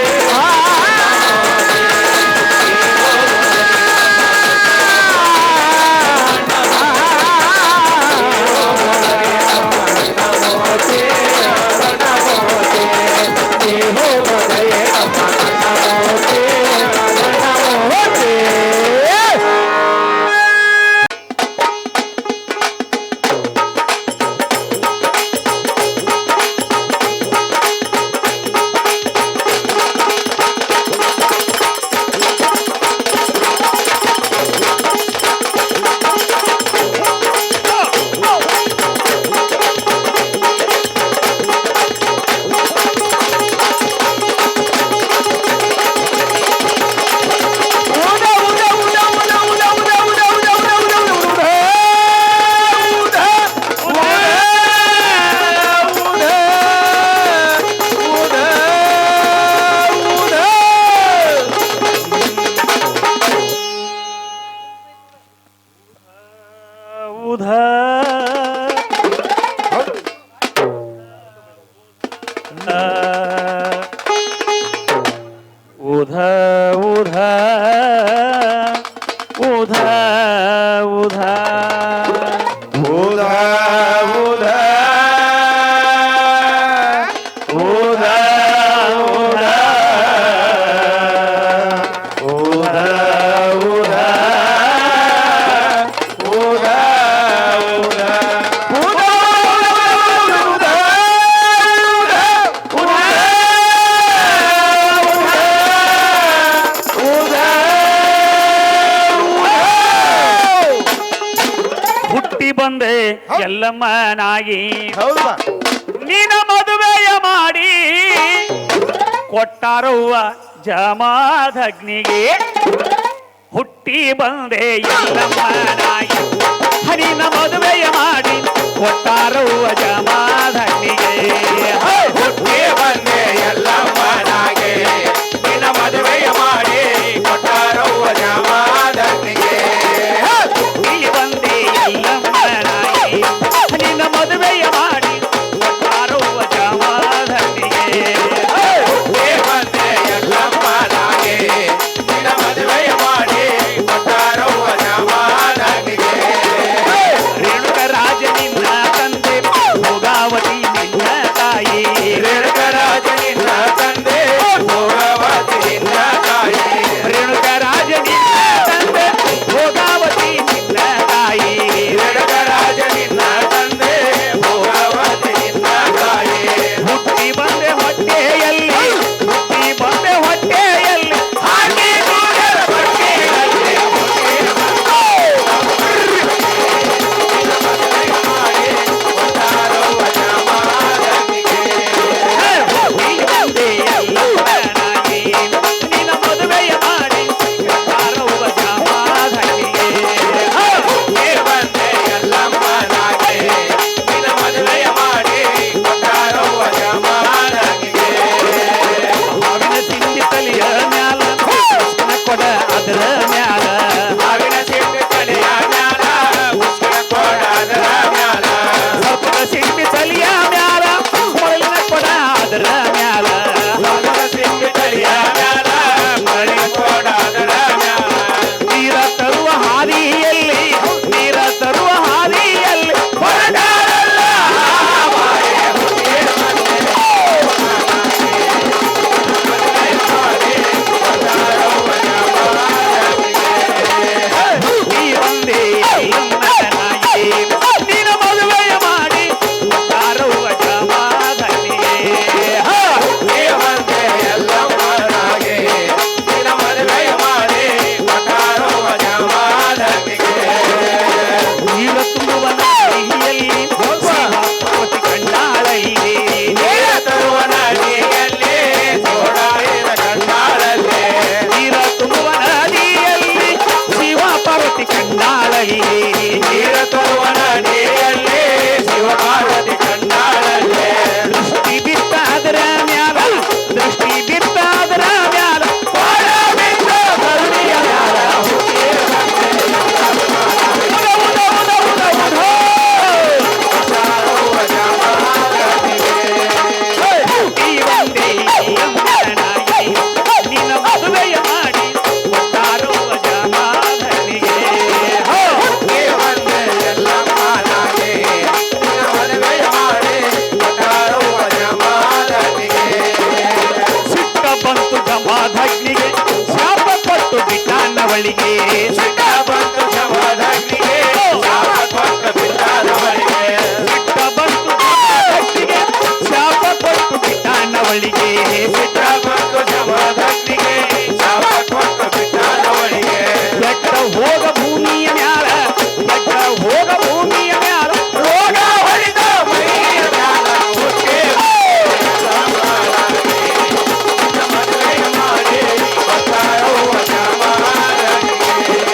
[SPEAKER 4] ಉಧ ಉಧ ಹುಟ್ಟಿ ಬಂದೆ ಎಲ್ಲಮ್ಮನಾಗಿ
[SPEAKER 10] ಹೌದಾ
[SPEAKER 4] ನಿನ್ನ ಮದುವೆಯ ಮಾಡಿ ಕೊಟ್ಟಾರವ್ವ ಜಮಾದಗ್ನಿಗೆ ಹುಟ್ಟಿ ಬಂದೆ ಎಲ್ಲಮ್ಮನಾಗಿ ನಿನ್ನ ಮದುವೆಯ ಮಾಡಿ ಕೊಟ್ಟಾರವ್ವ ಜಮಾದಗ್ನಿಗೆ
[SPEAKER 8] ಹುಟ್ಟಿ ಬಂದೆ ಎಲ್ಲಮ್ಮನಾಗೆ ನಿನ್ನ ಮದುವೆಯ ಮಾಡಿ ಕೊಟ್ಟಾರವ್ವ ಜಮಾದಗ್ನಿಗೆ
[SPEAKER 4] ಹುಟ್ಟಿ ಬಂದೆ ಎಲ್ಲಮ್ಮನಾಗಿ ನಿನ್ನ ಮದುವೆಯ ಮಾಡಿ ಕೊಟ್ಟಾರವ್ವ ಜಮಾದಗ್ನಿಗೆ
[SPEAKER 8] ಹುಟ್ಟಿ ಬಂದೆ ಎಲ್ಲಮ್ಮನಾಗೆ ನಿನ್ನ ಮದುವೆಯ ಮಾಡಿ ಕೊಟ್ಟಾರವ್ವ ಜಮಾದಗ್ನಿಗೆ
[SPEAKER 4] ರೇಣುಕ ರಾಜ ನಿನ್ನ ತಂದೆ ಭೋಗಾವತಿ ನಿನ್ನ ತಾಯಿ
[SPEAKER 8] ರೇಣುಕರಾಜ ನಿನ್ನ ತಂದೆ ಭೋಗವತಿ ನಿನ್ನ ತಾಯಿ
[SPEAKER 4] ರೇಣುಕ ರಾಜ ನಿನ್ನ ತಂದೆ ಭೋಗಾವತಿ ನಿನ್ನ ತಾಯಿ
[SPEAKER 8] ರೇಣುಕರಾಜ ನಿನ್ನ ತಂದೆ ಭೋಗವತಿ ನಿನ್ನ ತಾಯಿ
[SPEAKER 4] ಹುಟ್ಟಿ ಬಂದೆ ಹೊಟ್ಟೆಯಲ್ಲಿ ಹುಟ್ಟಿ ಬಂದೆ ಹೊಟ್ಟೆಯಲ್ಲಿ
[SPEAKER 8] ಹಾಗೆ ದೂರದ ಬಟ್ಟೆಯಲ್ಲಿ ಮಾಡಿ ಕೊಟ್ಟಾರವ್ವ ಜಮಾದಗ್ನಿಗೆ
[SPEAKER 4] ಹುಟ್ಟಿ ಬಂದೆ ಎಲ್ಲಮ್ಮನಾಗಿ ನಿನ್ನ ಮದುವೆಯ ಮಾಡಿ ಕೊಟ್ಟಾರವ್ವ ಜಮಾದಗ್ನಿಗೆ
[SPEAKER 8] ಹುಟ್ಟಿ ಬಂದೆ ಎಲ್ಲಮ್ಮನಾಗೆ ನಿನ್ನ ಮದುವೆಯ ಮಾಡಿ ಕೊಟ್ಟಾರವ್ವ ಜಮಾದಗ್ನಿಗೆ
[SPEAKER 4] ಹಾವಿನ ಸಿಂಗಿ ತಲೆಯ ಮ್ಯಾಲ ಕೃಷ್ಣ ಕೊಡ ಅದರ ಮ್ಯಾಲ
[SPEAKER 8] ಹಾವಿನ ಸಿಟ್ಟು ತಲೆಯ ಮ್ಯಾಲ ಮುಸ್ಕಿನ ಕೊಡ ಅದರ ಮ್ಯಾಲ
[SPEAKER 4] ಸರ್ಪದ ಸಿಂಗಿ ತಲೆಯ ಮ್ಯಾಲ ಮೊಳಲಿನ ಕೊಡ ಅದರ ಮ್ಯಾಲ
[SPEAKER 8] ಹಾವಿನ ಸಿಟ್ಟು ತಲೆಯ ಮ್ಯಾಲ ಮಳಿ ಕೊಡ ಅದರ ಮ್ಯಾಲ
[SPEAKER 4] ನೀರ ತರುವ ಹಾದಿಯಲ್ಲಿ ನೀರ ತರುವ ಹಾದಿಯಲ್ಲಿ
[SPEAKER 8] ಹೊರಟಾರಲ್ಲ ಮಾಯೆ ಹುಟ್ಟಿ ಬಂದೆ ಮಾಡಿ ಕೊಟ್ಟಾರವ್ವ ಜಮಾದಗ್ನಿಗೆ
[SPEAKER 4] ಹುಟ್ಟಿ ಬಂದೆ ಎಲ್ಲಮ್ಮನಾಗಿ ನಿನ್ನ ಮದುವೆಯ ಮಾಡಿ ಕೊಟ್ಟಾರವ್ವ ಜಮಾದಗ್ನಿಗೆ
[SPEAKER 8] ಹುಟ್ಟಿ ಬಂದೆ ಎಲ್ಲಮ್ಮನಾಗೆ ನಿನ್ನ ಮದುವೆಯ ಮಾಡಿ ಕೊಟ್ಟಾರವ್ವ ಜಮಾದಗ್ನಿಗೆ
[SPEAKER 4] ನೀರ ತುಂಬುವ ನದಿಯಲ್ಲಿ ಶಿವಪಾರ್ವತಿ ಕಂಡಾಳಲ್ಲಿ
[SPEAKER 8] ನೀರ ತರುವ ನದಿಯಲ್ಲಿ ಸೋಡಾಡಿದ ಕಂಡಾಳಲ್ಲಿ
[SPEAKER 4] ನೀರ ತುಂಬುವ ನದಿಯಲ್ಲಿ ಶಿವ ಪಾರ್ವತಿ ಕಂಡಾಳಲ್ಲಿ
[SPEAKER 8] ನೀರ ತರುವ ನದಿಯಲ್ಲಿ ಶಿವಪಾರ್ವತಿ ಕಂಡಾಳಲ್ಲಿ
[SPEAKER 4] ದೃಷ್ಟಿ ಬಿತ್ತಾದರ ಮ್ಯಾಲ ದೃಷ್ಟಿ ಬಿತ್ತಾದರ ಮ್ಯಾಲ
[SPEAKER 8] ಕೋಡ ಬಿದ್ದು ಕರುಣಿಯ ಮ್ಯಾಲ ಹುಟ್ಟಿ ಬಂದೆ ಕೊಟ್ಟಾರವ್ವ ಜಮಾದಗ್ನಿಗೆ
[SPEAKER 4] ಹುಟ್ಟಿ ಬಂದೆ ಎಲ್ಲಮ್ಮನಾಗಿ ನಿನ್ನ ಮದುವೆಯ ಮಾಡಿ ಕೊಟ್ಟಾರವ್ವ ಜಮಾದಗ್ನಿಗೆ
[SPEAKER 8] ಹುಟ್ಟಿ ಬಂದೆ ಎಲ್ಲಮ್ಮನಾಗೆ ನಿನ್ನ ಮದುವೆಯ ಮಾಡಿ ಕೊಟ್ಟಾರವ್ವ ಜಮಾದಗ್ನಿಗೆ
[SPEAKER 4] ಸಿಟ್ಟ ಬಂತು ಜಮಾದಗ್ನಿಗೆ ಶಾಪ ಕೊಟ್ಟು ಬಿಟ್ಟಾನವಳಿಗೆ
[SPEAKER 8] ಸಿಟ್ಟ ಬಂತು ಜಮಾದಗ್ನಿಗೆ ಶಾಪ ಕೊಟ್ಟು ಬಿಟ್ಟಾನವಳಿಗೆ
[SPEAKER 4] ಸಿಟ್ಟ ಬಂತು ಜಮಾದಗ್ನಿಗೆ ಶಾಪ ಕೊಟ್ಟು ಬಿಟ್ಟಾನವಳಿಗೆ
[SPEAKER 8] ಸಿಟ್ಟ ಬಂತು ಜಮಾದಗ್ನಿಗೆ ಶಾಪ ಕೊಟ್ಟು ಬಿಟ್ಟಾನವಳಿಗೆ
[SPEAKER 4] ಬೆಟ್ಟ ಹೋಗ ಭೂಮಿಯ ಮ್ಯಾಲ ಬೆಟ್ಟ ಹೋಗ ಭೂಮಿಯ ಮ್ಯಾಲ
[SPEAKER 8] ರೋಗ ಹೊಡೆದ ಮೈಯ ಮ್ಯಾಲ ಹುಟ್ಟಿ ಎಲ್ಲಮ್ಮನಾಗೆ ನಿನ್ನ ಮದುವೆಯ ಮಾಡಿ ಕೊಟ್ಟಾರವ್ವ ಜಮಾದಗ್ನಿಗೆ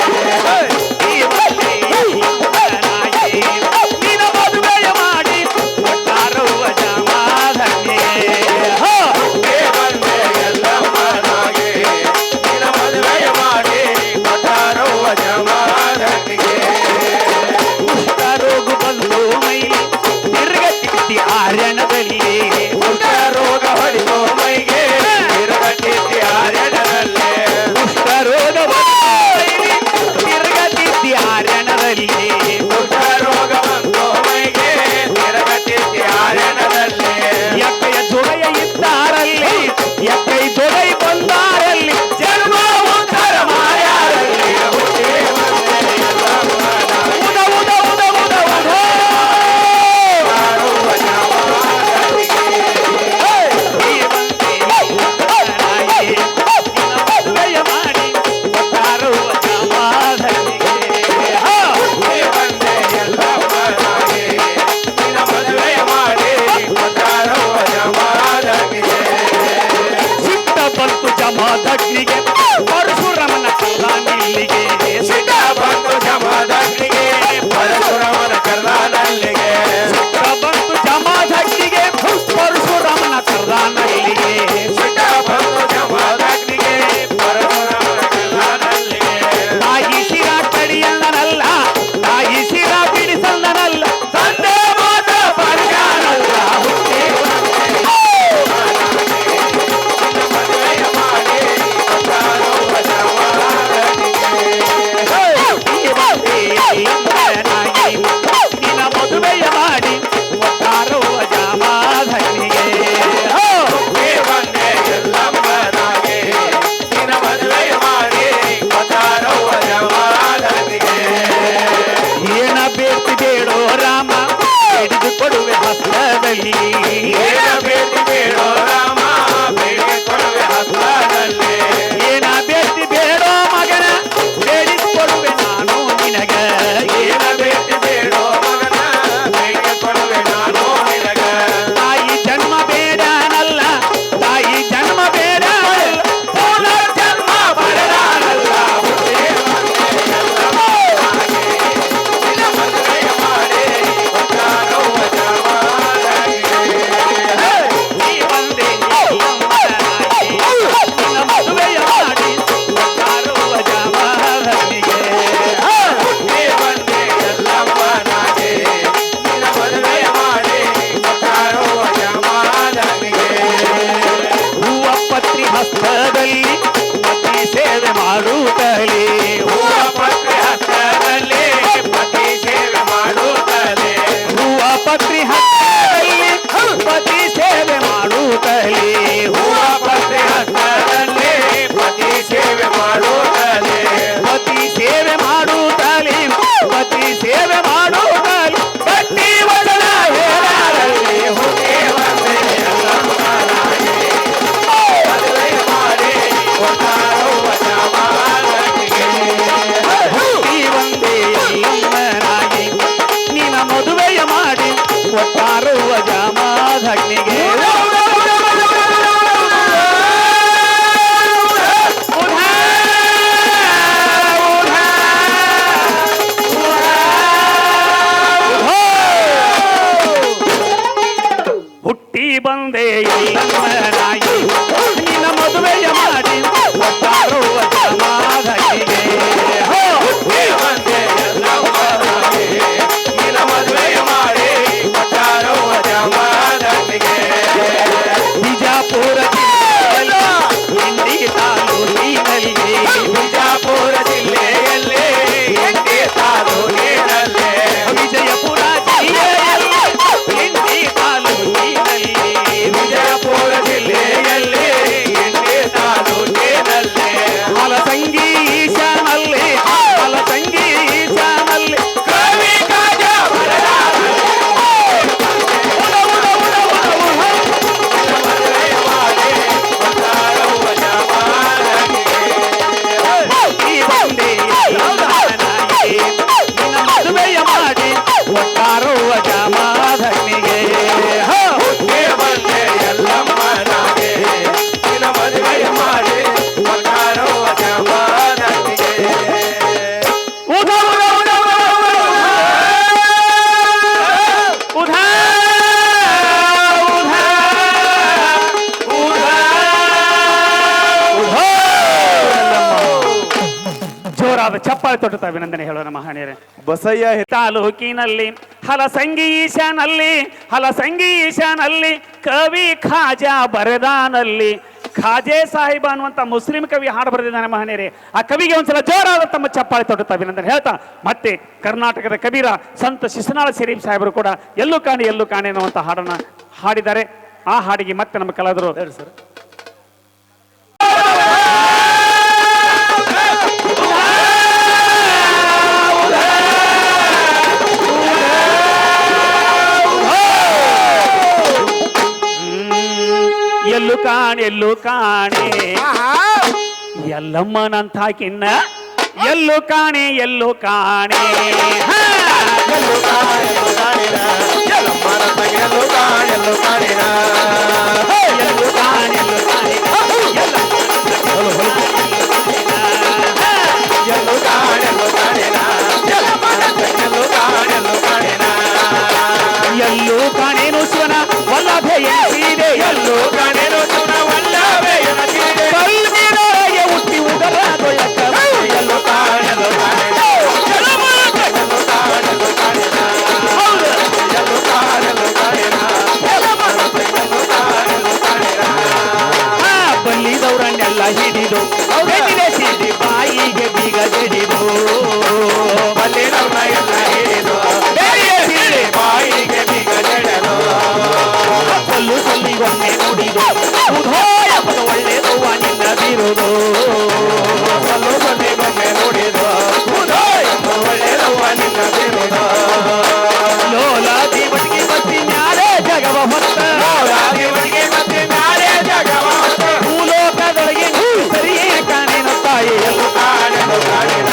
[SPEAKER 4] ಜೋರಾದ ಚಪ್ಪಾಳೆ ತೊಟ್ಟುತ್ತ ಅಭಿನಂದನೆ ಹೇಳೋಣ ಮಹಾನೀಯರೇ.
[SPEAKER 10] ಬಸಯ್ಯ
[SPEAKER 4] ತಾಲೂಕಿನಲ್ಲಿ ಹಲಸಂಗೀಶನಲ್ಲಿ ಕವಿ ಖಾಜಾ ಬರೆದಾನಲ್ಲಿ ಖಾಜೆ ಸಾಹಿಬ ಅನ್ನುವಂತ ಮುಸ್ಲಿಂ ಕವಿ ಹಾಡು ಬರೆದಿದ್ದಾನೆ ಮಹನೀಯರೇ. ಆ ಕವಿಗೆ ಒಂದ್ಸಲ ಜೋರಾದ ತಮ್ಮ ಚಪ್ಪಾಳೆ ತೊಟ್ಟುತ್ತ ಅಭಿನಂದನೆ ಹೇಳ್ತಾ, ಮತ್ತೆ ಕರ್ನಾಟಕದ ಕಬೀರ ಸಂತ ಶಿಶುನಾಳ ಶರೀಫ್ ಸಾಹೇಬರು ಕೂಡ ಎಲ್ಲೂ ಕಾಣಿ ಅನ್ನುವಂತ ಹಾಡನ್ನ ಹಾಡಿದ್ದಾರೆ. ಆ ಹಾಡಿಗೆ ಮತ್ತೆ ನಮ್ಮ ಕಲಾವಿದರು ಸರ್ ಎಲ್ಲೂ ಕಾಣೆ ಎಲ್ಲಮ್ಮನಂತ ಕಿನ್ನ ಎಲ್ಲೂ ಕಾಣೆ ಎಲ್ಲೂ ಕಾಣೆ ಎಲ್ಲೂ ಕಾಣೇನು ಶಿವನ ವಲ್ಲಭೆ ಎನಿಸಿದೆ ಎಲ್ಲೂ ಕಾಣೇನು ಶಿವನ ವಲ್ಲಭೆ ಎನಿಸಿದೆ ಕಲ್ಮಿನೊಳಗೆ ಹುಟ್ಟಿ ಉದರದೊಳಕ ಎಲ್ಲೂ ಕಾಣಲು ಬಲ್ಲಿದವ್ರನ್ನೆಲ್ಲ ಹಿಡಿದು ಬೆನ್ನಿನ ಸಿಡಿ ಬಾಯಿಗೆ ಬೀಗ ಜಡಿದು ಬಲ್ಲಿದವ್ರನ್ನ ಎಲ್ಲ ಹಿಡಿದು ಬಾಯಿಗೆ ಬೀಗ ಜಡಲು ಸೊಲ್ಲು ಸೊಲ್ಲಿಗೊಮ್ಮೆ ನುಡಿದು ಉಧೋಯ ಪದ ಒಳ್ಳೆಯದವ್ವ ನಿನ್ನ ಬಿರುದು ಸೊಲ್ಲು ಸೊಲ್ಲಿಗೊಮ್ಮೆ ನುಡಿದು ಉಧೋಯ ಪದ ಒಳ್ಳೆಯದವ್ವ ನಿನ್ನ ಬಿರುದು ಲೋಲಾದಿ ಬಟ್ಟಿ ಬತ್ತಿ ಮ್ಯಾಲೆ ಜಗವ ಹೊತ್ತ ಲೋಲಾದಿ ಬಟ್ಟಿ ಬತ್ತಿ ಮ್ಯಾಲೆ ಜಗವ ಹೊತ್ತ ಭೂಲೋಕದೊಳಗೆ ಸರಿಯೇ ಕಾಣೆನ ತಾಯಿ ಎಲ್ಲೂ ಕಾಣೆನು ಕಾಣಿನ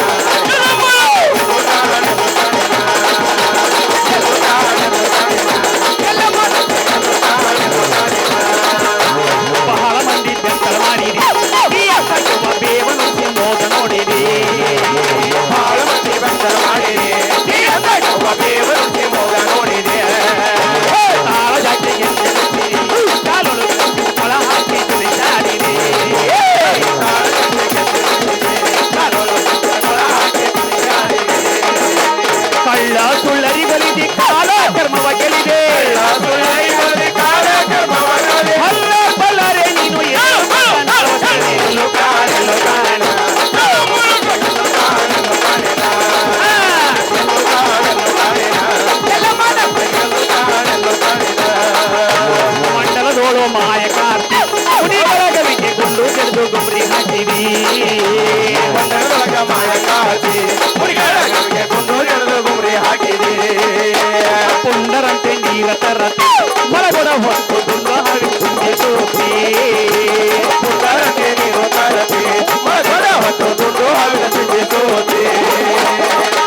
[SPEAKER 4] ಬಹಳ ಮಂದಿ ಬೆಂಕಲ ಮಾಡಿರಿ ಬೇವನು ಮೋದ ನೋಡಿರಿ ಬಹಳ ಮಂದಿ ಬೆಂಕಲ ಮಾಡಿರಿ ಬೇವನು ಮೋದ ನೋಡಿರಿ ತಾಳ ಜಾತಿಗೆ ಕಾಲೊಳಗೆ ಫಳ ಹಾಕಿ ತುಳಿದಾಡಿರಿ ಕಳ್ಳ ಸುಳ್ಳರಿ ಬಲಿದಿ ಕಾಲ ಕರ್ಮವ ಗೆಲಿದೆ ಅಲ್ಲ ಬಲ್ಲರೆ ನೀನು ಎಲ್ಲೂ ಕಾಣಲು ಕಾಣ ಮಂಡಲದೋಳು ಮಾಯ ಕಾರ್ತಿ ಕವಿಗೆ ಗುಂಡು ಕೆಡೆದು ಗುಂಬ್ರಿ ಹಾಕಿವಿ ಮಂಡಲದೊಳಗ ಮಾಯ ಕಾರ್ತಿ ಕವಿಗೆ ಗುಂಡು ಕೆಡೆದು ಗುಂಬ್ರಿ ಹಾಕಿವಿ ಪುಂಡರಂತೆ ನೀರ ತರತೆ ಮಲಗೊಡ ಹೊತ್ತು ಗುಂಡು ಹಾವಿ ಗುಂಡಿ ಸೋಪಿ ಪುಂಡರಂತೆ ನೀರು ತರತೆ ಮಲಗೊಡ ಹೊತ್ತು ಗುಂಡು ಹಾವಿನ ಗುಂಡಿ ಸೋಪಿ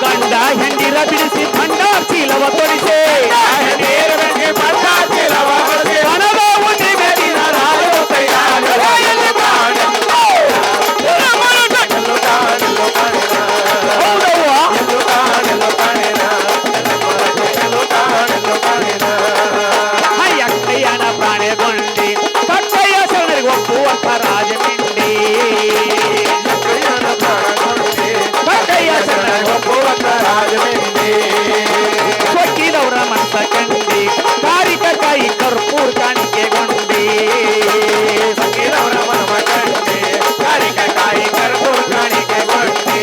[SPEAKER 4] ಗಂಡ ಹೆಂಡಿರ ಬಿಡಿಸಿ ಭಂಡ ಚೀಲವ ತೊಡಿಸೆ ಪ್ರಾಣಗೊಂಡಿ ಕಟ್ಟಯ್ಯ ಶರಣರಿಗೆ ಒಪ್ಪುವಂತ ರಾಜಮಿಂಡಿ ಕಟ್ಟಯ್ಯ ಶರಣರಿಗೆ ಒಪ್ಪುವಂತ ರಾಜಮಿಂಡಿ ಕೊಟ್ಟಿದವರ ಮನಸ ಕಂಡಿ ಕಾರಿಕ ಕಾಯಿ ಕರ್ಪೂರ್ ಕಾಣಿಕೆಗೊಂಡಿ ಸಕ್ಕಿದವರ ಮನವ ಕಂಡಿ ಕಾರಿಕ ಕಾಯಿ ಕರ್ಪೂರ್ ಕಾಣಿಕೆಗೊಂಡಿ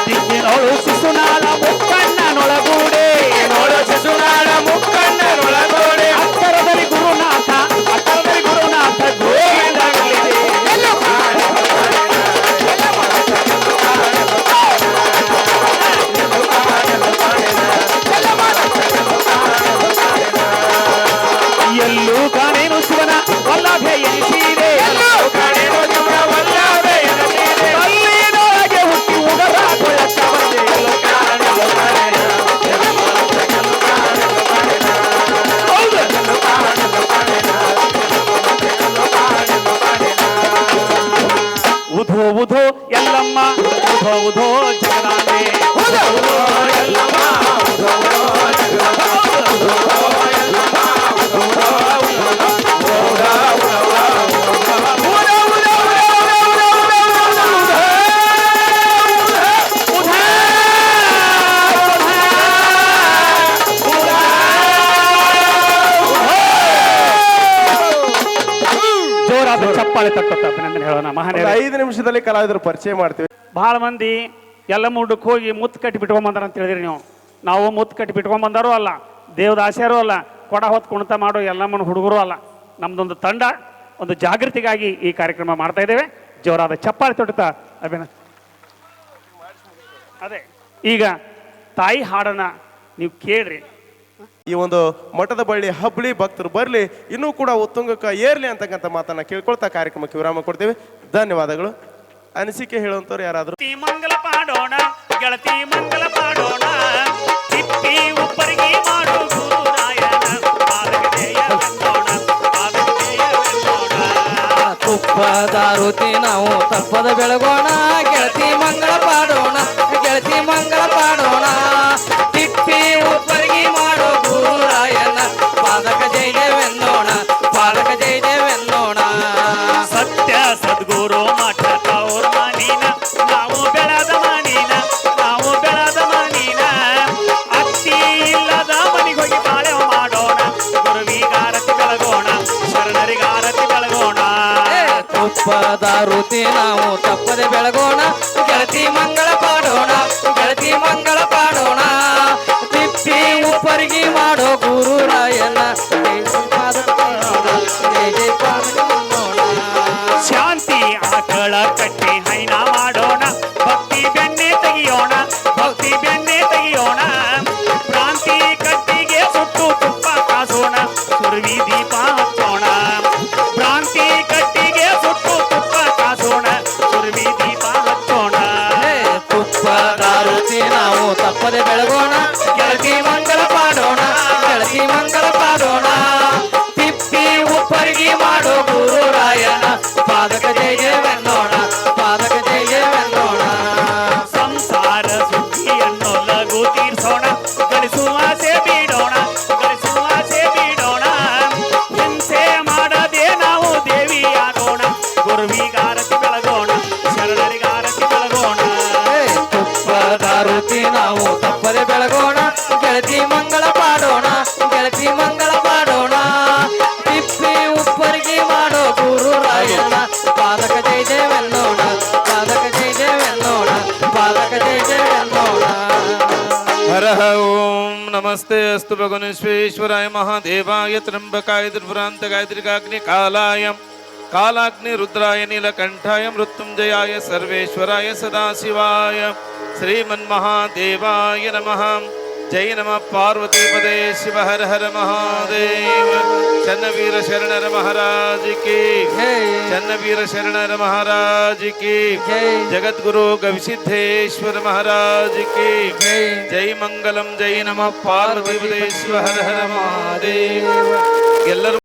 [SPEAKER 4] ದಿಕ್ಕಿನೋಳು ಶಿಶುನಾಳ ಮುಕ್ಕಣ್ಣನೊಳಗೂಡೆ ನೋಡು ಶಿಶುನಾಳ ಮುಕ್ಕಣ್ಣನೊಳಗೂಡೆ ಅಕ್ಷರದಲ್ಲಿ ಗುರುನಾಥ ಗೋವಿಂದಾಗಲಿದೆ ಎಲ್ಲೂ ಕಾಣೇನು ಶಿವನ ವಲ್ಲಭೆ ಎನಿಸಿದೆ ಎಲ್ಲೂ ಕಾಣೇನು ಶಿವನ ವಲ್ಲಭೆ ಎನಿಸಿದೆ ಕಲ್ಲಿನೊಳಗೆ ಹುಟ್ಟಿ ಉಗರಾಗೊಳ್ಳಕ್ಕ ಬಂದೆ ಎಲ್ಲೂ ಕಾಣೆನು ಕಾಣೆನು ಉಧೋ ಉಧೋ ಎಲ್ಲಮ್ಮ ಉಧೋ ಉಧೋ ಜಗದಾಂಬೆ ಉಧೋ ಉಧೋ ಎಲ್ಲಮ್ಮ ಉಧೋ ಉಧೋ ಜಗದಾಂಬೆ ಉಧೋ ಉಧೋ ಎಲ್ಲಮ್ಮ ಉಧೋ ಉಧೋ ಚಪ್ಪಾಳೆ ತಟ್ಟುತ್ತ ಅಭಿನಂದನೆ ಹೇಳೋಣ.
[SPEAKER 10] ಒಂದು
[SPEAKER 4] ಮಹಾನೀಯರೇ,
[SPEAKER 10] 5 ನಿಮಿಷದಲ್ಲಿ ಕಲಾವಿದರು ಪರಿಚಯ ಮಾಡ್ತೀವಿ.
[SPEAKER 4] ಬಹಳ ಮಂದಿ ಎಲ್ಲ ಮುಡ್ಡಕ್ಕೆ ಹೋಗಿ ಮುತ್ತು ಕಟ್ಟಿ ಬಿಟ್ಕೊಂಬಂದಾರ ಅಂತ ಹೇಳಿದ್ರಿ ನೀವು. ನಾವು ಮುತ್ತು ಕಟ್ಟಿ ಬಿಟ್ಕೊಂಬಂದಾರೂ ಅಲ್ಲ, ದೇವದಾಸ್ಯರೂ ಅಲ್ಲ, ಕೊಡ ಹೊತ್ತು ಕುಣಿತ ಮಾಡೋ ಎಲ್ಲಮ್ಮನ ಹುಡುಗರು ಅಲ್ಲ. ನಮ್ದೊಂದು ತಂಡ, ಒಂದು ಜಾಗೃತಿಗಾಗಿ ಈ ಕಾರ್ಯಕ್ರಮ ಮಾಡ್ತಾ ಇದ್ದೇವೆ. ಜೋರಾದ ಚಪ್ಪಾಳೆ ತೊಟ್ಟುತ್ತಾ ಅದೇ ಈಗ ತಾಯಿ ಹಾಡನ್ನ ನೀವು ಕೇಳ್ರಿ.
[SPEAKER 10] ಈ ಒಂದು ಮಠದ ಬಳ್ಳಿ ಹಬ್ಬಳಿ ಭಕ್ತರು ಬರ್ಲಿ, ಇನ್ನೂ ಕೂಡ ಉತ್ತುಂಗಕ್ಕೆ ಏರ್ಲಿ ಅಂತಕ್ಕಂಥ ಮಾತನ್ನ ಕೇಳ್ಕೊಳ್ತಾ ಕಾರ್ಯಕ್ರಮಕ್ಕೆ ವಿರಾಮ ಕೊಡ್ತೇವೆ. ಧನ್ಯವಾದಗಳು. ಅನಿಸಿಕೆ ಹೇಳುವಂತವ್ರು ಯಾರಾದರೂ?
[SPEAKER 4] ಮಂಗಲ ಪಾಡೋಣ ಗೆಳತಿ, ಮಂಗಲ ಪಾಡೋಣ, ಚಿಪ್ಪಿ ಉಪ್ಪರಿಗೆ ಮಾಡೋ ಗುರುರಾಯನ ಪಾದಗದೆಯ ವೆನ್ನೋಣ, ಪಾದಗದೆಯ ವೆನ್ನೋಣ.
[SPEAKER 8] ತುಪ್ಪದ ರುಚಿ ನಾವು ತಪ್ಪದ ಬೆಳಗೋಣ, ಗೆಳತಿ ಮಂಗಳ ಪಾಡೋಣ, ಗೆಳತಿ ಮಂಗಳ ಪಾಡೋಣ, ತಿಪ್ಪಿ ಉಪ್ಪರಿಗೆ ಮಾಡೋ ಗುರುರಾಯನ ಪಾದಕ ಜಯ ಜಯವೆನ್ನೋಣ, ಪಾದಕ ಜಯ ಜಯವೆನ್ನೋಣ.
[SPEAKER 4] ಸತ್ಯ ಸದ್ಗುರು ಮಠ ತೌರ್ ಮನಿನ, ನಾವು ಬೆಳದ ಮನಿನ, ನಾವು ಬೆಳದ ಮನಿನ, ಅತ್ತಿ ಇಲ್ಲದ ಮನಿಗೋಗಿ ಬಾಳೆ ಮಾಡೋಣ, ಗುರುವಿಗಾರತಿ ಬೆಳಗೋಣ, ಶರಣರಿಗಾರತಿ ಬೆಳಗೋಣ.
[SPEAKER 8] ತುಪ್ಪದ ರುಚಿ ನಾವು ತಪ್ಪದೆ ಬೆಳಗೋಣ, ಗೆಳತಿ ಮಂಗಳ ಪಾಡೋಣ, ಗೆಳತಿ ಮಂಗಳ ಪಾಡೋಣ, ತಿಪ್ಪಿ ಉಪ್ಪರಿಗೆ ಮಾಡೋ ಗುರುರಾಯನ
[SPEAKER 4] ಶಾಂತಿ ಆಕಳ ಕಟ್ಟಿ ಹೈನ ಮಾಡೋಣ, ಭಕ್ತಿ ಬೆಣ್ಣೆ ತೆಗಿಯೋಣ, ಭಕ್ತಿ ಬೆಣ್ಣೆ ತೆಗಿಯೋಣ, ಭ್ರಾಂತಿ ಕಟ್ಟಿಗೆ ಸುಟ್ಟು ತುಪ್ಪ ಕಾಸೋಣ, ಸುರವಿ ದೀಪ ಹಚ್ಚೋಣ, ಭ್ರಾಂತಿ ಕಟ್ಟಿಗೆ ಸುಟ್ಟು ತುಪ್ಪ ಕಾಸೋಣ, ಸುರವಿ ದೀಪ ಹಚ್ಚೋಣ.
[SPEAKER 8] ತುಪ್ಪದ ರುಚಿ ನಾವು ತಪ್ಪದೆ ಬೆಳಗೋಣ, ಗೆಳತಿ ಮಂಗಳ ಪಾಡೋಣ, ಗೆಳತಿ ಮಂಗಳ ಪಾಡೋಣ, ತಿಪ್ಪಿ ಉಪ್ಪರಿಗೆ ಮಾಡೋ ಗುರುರಾಯನ ಪಾದಕ ಜಯ ಜಯವೆನ್ನೋಣ, ಪಾದಕ ಜಯ ಜಯವೆನ್ನೋಣ.
[SPEAKER 4] ಸಂಸಾರ ಸುಖಿಯನ್ನು ಲಘು ತೀರ್ಸೋಣ, ಗಳಿಸುವ ಆಸೆ ಬಿಡೋಣ, ಗಳಿಸುವ ಆಸೆ ಬಿಡೋಣ, ಹಿಂಸೆ ಮಾಡದೆ ನಾವು ದೇವಿಯಾಗೋಣ, ಗುರುವಿಗಾರತಿ ಬೆಳಗೋಣ, ಶರಣರಿಗಾರತಿ ಬೆಳಗೋಣ.
[SPEAKER 8] ತುಪ್ಪದ ರುಚಿ ನಾವು ತಪ್ಪದೆ ಬೆಳಗೋಣ, ಗೆಳತಿ ಮಂಗಳ ಪಾಡೋಣ, ಗೆಳತಿ ಮಂಗಳ ಪಾಡೋಣ, ತಿಪ್ಪಿ ಉಪ್ಪರಿಗೆ ಮಾಡೋ ಗುರುರಾಯನ ಪಾದಕ ಜಯ ಜಯವೆನ್ನೋಣ, ಪಾದಕ ಜಯ ಜಯವೆನ್ನೋಣ, ಪಾದಕ ಜಯ ಜಯವೆನ್ನೋಣ.
[SPEAKER 1] ಹರಃ ಓಂ ನಮಸ್ತೆ ಅಸ್ತು ಭಗವನ್ ವಿಶ್ವೇಶ್ವರಾಯ ಮಹಾದೇವಾಯ ತ್ರ್ಯಂಬಕಾಯ ತ್ರಿಪುರಾಂತಕಾಯ ತ್ರಿಕಾಗ್ನಿ ಕಾಲಾಯ ಕಾಲಾಗ್ನಿ ರುದ್ರಾಯ ನೀಲಕಂಠಾಯ ಮೃತ್ಯುಂಜಯಾಯ ಸರ್ವೇಶ್ವರಾಯ ಸದಾಶಿವಾಯ ಶ್ರೀಮನ್ಮಹಾದೇವಾಯ ನಮಃ. ಜೈ ನಮಃ ಪಾರ್ವತಿ ಪದೇ ಶಿವ ಹರ ಹರ ಮಹಾದೇವ. ಚನ್ನವೀರ ಶರಣರ ಮಹಾರಾಜ್ ಕಿ ಚನ್ನವೀರ ಶರಣರ ಮಹಾರಾಜ್ ಕಿ ಜಗದ್ಗುರು ಗವಿಸಿದ್ದೇಶ್ವರ ಮಹಾರಾಜ್ ಕಿ ಜೈ ಮಂಗಲಂ. ಜೈ ನಮಃ ಪಾರ್ವತಿ ಪದೇ ಶಿವ ಹರ ಹರ ಮಹಾದೇವ. ಎಲ್ಲರೂ